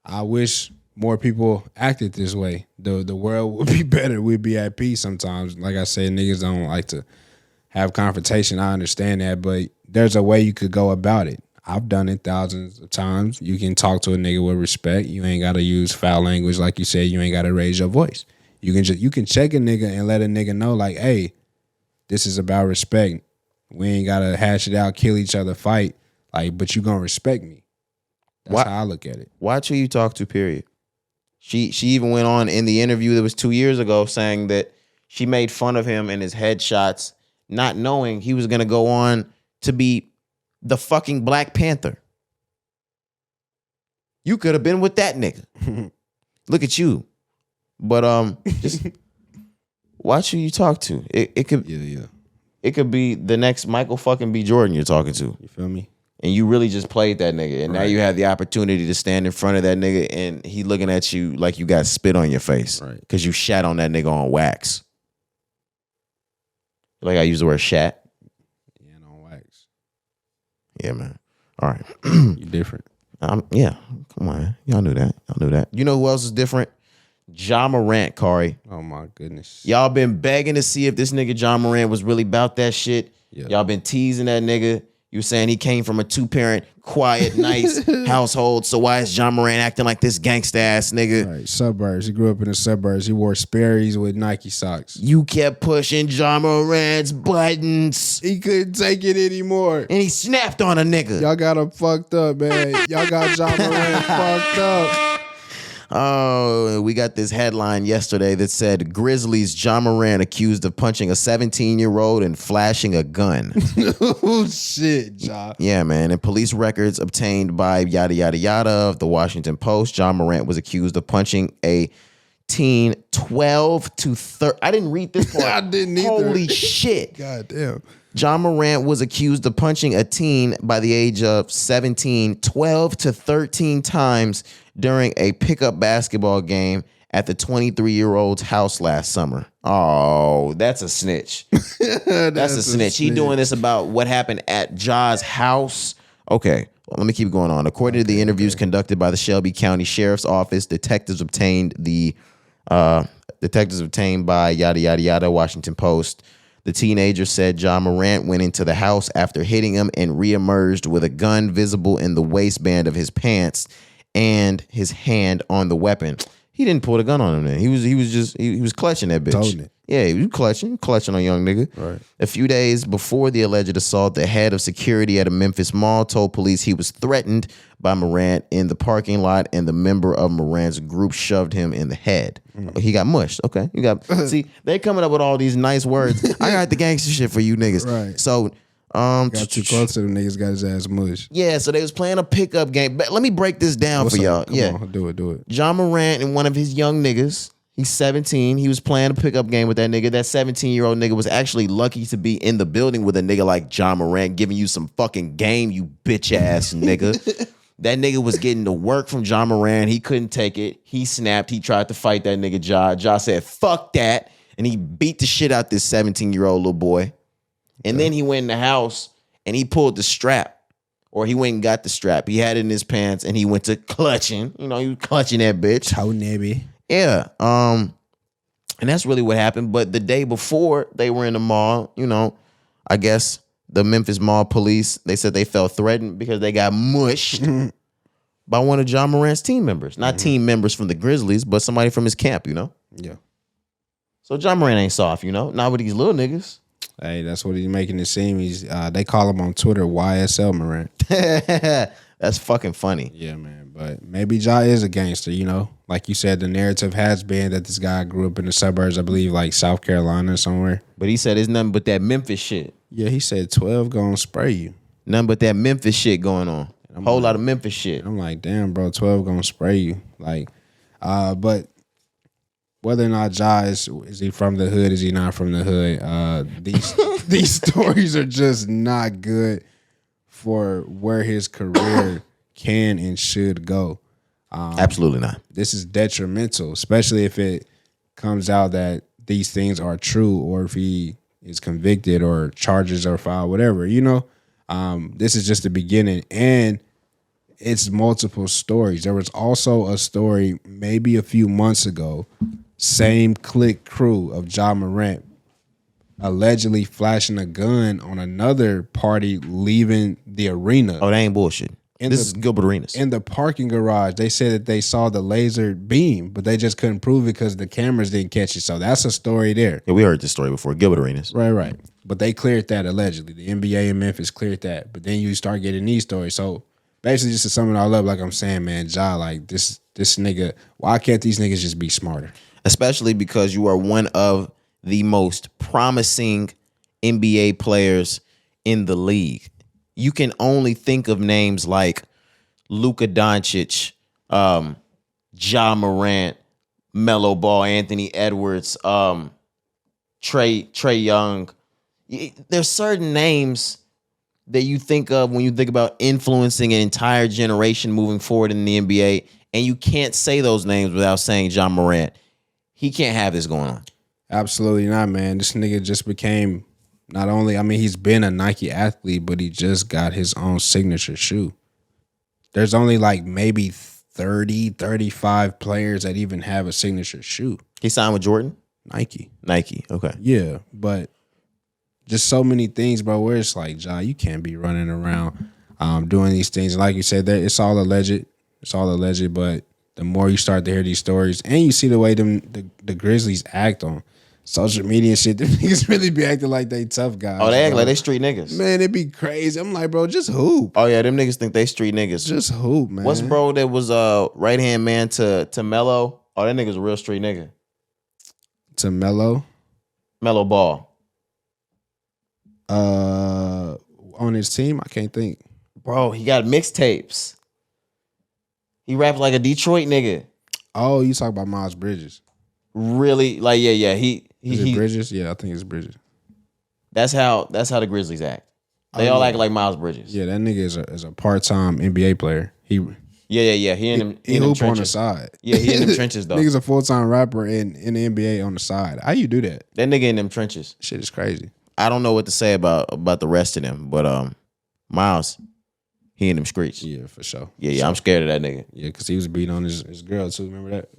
I wish more people acted this way. The world would be better. We'd be at peace sometimes. Like I said, niggas don't like to have confrontation. I understand that, but there's a way you could go about it. I've done it thousands of times. You can talk to a nigga with respect. You ain't gotta use foul language, like you said. You ain't gotta raise your voice. You can check a nigga and let a nigga know, like, hey, this is about respect. We ain't gotta hash it out, kill each other, fight. Like, but you gonna respect me. That's how I look at it. Watch who you talk to, period. She even went on in the interview that was 2 years ago saying that she made fun of him and his headshots, not knowing he was gonna go on to be the fucking Black Panther. You could have been with that nigga. Look at you. But just watch who you talk to. It could It could be the next Michael fucking B. Jordan you're talking to. You feel me? And you really just played that nigga. And now you have the opportunity to stand in front of that nigga and he looking at you like you got spit on your face. Right. Because you shat on that nigga on wax. Like I use the word shat. Yeah, on wax. Yeah, man. All right. You different. Yeah. Come on, man. Y'all knew that. You know who else is different? Ja Morant, Cari. Oh my goodness. Y'all been begging to see if this nigga Ja Morant was really about that shit. Yeah. Y'all been teasing that nigga. You were saying he came from a 2-parent, quiet, nice household. So why is Ja Morant acting like this gangsta ass nigga? Right. Suburbs. He grew up in the suburbs. He wore Sperry's with Nike socks. You kept pushing Ja Morant's buttons. He couldn't take it anymore. And he snapped on a nigga. Y'all got him fucked up, man. Y'all got Ja Morant fucked up. Oh, we got this headline yesterday that said Grizzlies Ja Morant accused of punching a 17-year-old and flashing a gun. Oh, shit, Ja. Yeah, man. And police records obtained by yada, yada, yada of the Washington Post, Ja Morant was accused of punching a teen 12 to 30. I didn't read this part. I didn't either. Holy shit. God damn. Ja Morant was accused of punching a teen by the age of 17, 12 to 13 times during a pickup basketball game at the 23-year-old's house last summer. Oh, that's a snitch. That's a snitch. He doing this about what happened at Ja's house. Okay, well, let me keep going on. According to the interviews conducted by the Shelby County Sheriff's Office, detectives obtained by yada, yada, yada, Washington Post. The teenager said Ja Morant went into the house after hitting him and reemerged with a gun visible in the waistband of his pants and his hand on the weapon. He didn't pull the gun on him then. He was clutching that bitch. Toting it. Yeah, he was clutching on young nigga. Right. A few days before the alleged assault, the head of security at a Memphis mall told police he was threatened by Morant in the parking lot, and the member of Morant's group shoved him in the head. He got mushed. Okay, you got. See, they coming up with all these nice words. I got the gangster shit for you niggas. Right. So, got too close to them niggas. Got his ass mushed. yeah. So they was playing a pickup game. But let me break this down for y'all. Come on, do it. Ja Morant and one of his young niggas. He's 17. He was playing a pickup game with that nigga. That 17-year-old nigga was actually lucky to be in the building with a nigga like Ja Morant giving you some fucking game, you bitch ass nigga. That nigga was getting the work from Ja Morant. He couldn't take it. He snapped. He tried to fight that nigga Ja. Ja said, fuck that. And he beat the shit out this 17-year-old little boy. And then he went in the house and he pulled the strap. Or he went and got the strap. He had it in his pants and he went to clutching. You know, he was clutching that bitch. How nibby. Yeah. And that's really what happened. But the day before they were in the mall, you know, I guess the Memphis Mall police, they said they felt threatened because they got mushed by one of Ja Morant's team members. Not team members from the Grizzlies, but somebody from his camp, you know? Yeah. So Ja Morant ain't soft, you know? Not with these little niggas. Hey, that's what he's making it seem. They call him on Twitter YSL Morant. That's fucking funny. Yeah, man. But maybe Ja is a gangster, you know? Like you said, the narrative has been that this guy grew up in the suburbs, I believe, like South Carolina or somewhere. But he said it's nothing but that Memphis shit. Yeah, he said 12 gonna spray you. Nothing but that Memphis shit going on. Whole lot of Memphis shit. I'm like, damn, bro, 12 gonna spray you. Like, but whether or not Ja is he from the hood, is he not from the hood? These stories are just not good for where his career can and should go. Absolutely not. This is detrimental, especially if it comes out that these things are true, or if he is convicted or charges are filed, whatever, you know. This is just the beginning, and it's multiple stories. There was also a story maybe a few months ago, same clique crew of Ja Morant allegedly flashing a gun on another party leaving the arena. Oh, that ain't bullshit. This is Gilbert Arenas. In the parking garage, they said that they saw the laser beam, but they just couldn't prove it because the cameras didn't catch it. So that's a story there. Yeah, we heard this story before. Gilbert Arenas. Right. But they cleared that allegedly. The NBA in Memphis cleared that. But then you start getting these stories. So basically, just to sum it all up, like I'm saying, man, Ja, like this nigga, why can't these niggas just be smarter? Especially because you are one of the most promising NBA players in the league. You can only think of names like Luka Doncic, Ja Morant, Melo Ball, Anthony Edwards, Trey Young. There's certain names that you think of when you think about influencing an entire generation moving forward in the NBA, and you can't say those names without saying Ja Morant. He can't have this going on. Absolutely not, man. This nigga just became not only, I mean, he's been a Nike athlete, but he just got his own signature shoe. There's only like maybe 30, 35 players that even have a signature shoe. He signed with Jordan? Nike, okay. Yeah, but just so many things, bro, where it's like, Ja, you can't be running around doing these things. And like you said, it's all alleged. It's all alleged, but the more you start to hear these stories and you see the way the Grizzlies act on social media and shit, them niggas really be acting like they tough guys. Oh, they act like they street niggas. Man, it be crazy. I'm like, bro, just hoop. Oh, yeah, them niggas think they street niggas. Just hoop, man. What's bro that was right-hand man to Melo? Oh, that nigga's a real street nigga. To Melo Ball. On his team, I can't think. Bro, he got mixtapes. He raps like a Detroit nigga. Oh, you talk about Miles Bridges. Really? Like, yeah. Is it Bridges? Yeah, I think it's Bridges. That's how the Grizzlies act. They all act like Miles Bridges. Yeah, that nigga is a part-time NBA player. He He hoop on the side. Yeah, he in them trenches though. Nigga's a full-time rapper in the NBA on the side. How you do that? That nigga in them trenches. Shit is crazy. I don't know what to say about the rest of them, but Miles, he in them streets. Yeah, for sure. Yeah, I'm scared of that nigga. Yeah, because he was beating on his girl too. Remember that?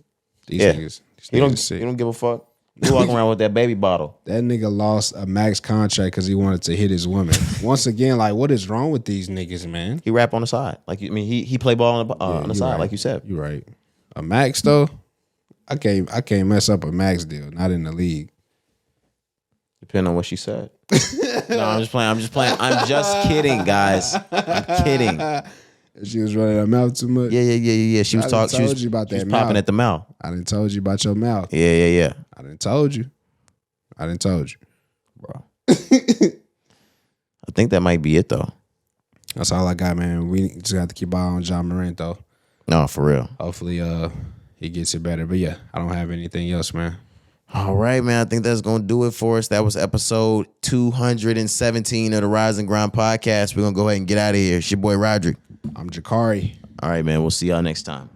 These Yeah. niggas. He don't give a fuck. He walking around with that baby bottle. That nigga lost a max contract because he wanted to hit his woman. Once again, like, what is wrong with these niggas, man? He rap on the side. Like, I mean, he play ball on the side, right. like you said. You right. A max though, I can't mess up a max deal. Not in the league. Depending on what she said. No, I'm just playing. I'm just kidding, guys. I'm kidding. She was running her mouth too much. Yeah. She was talking. She was you about that. She was popping at the mouth. I done told you about your mouth. Yeah. I done told you, bro. I think that might be it though. That's all I got, man. We just got to keep eye on Ja Morant though. No, for real. Hopefully, he gets it better. But yeah, I don't have anything else, man. All right, man. I think that's going to do it for us. That was episode 217 of the Rise and Grind podcast. We're going to go ahead and get out of here. It's your boy, Roderick. I'm Jakari. All right, man. We'll see y'all next time.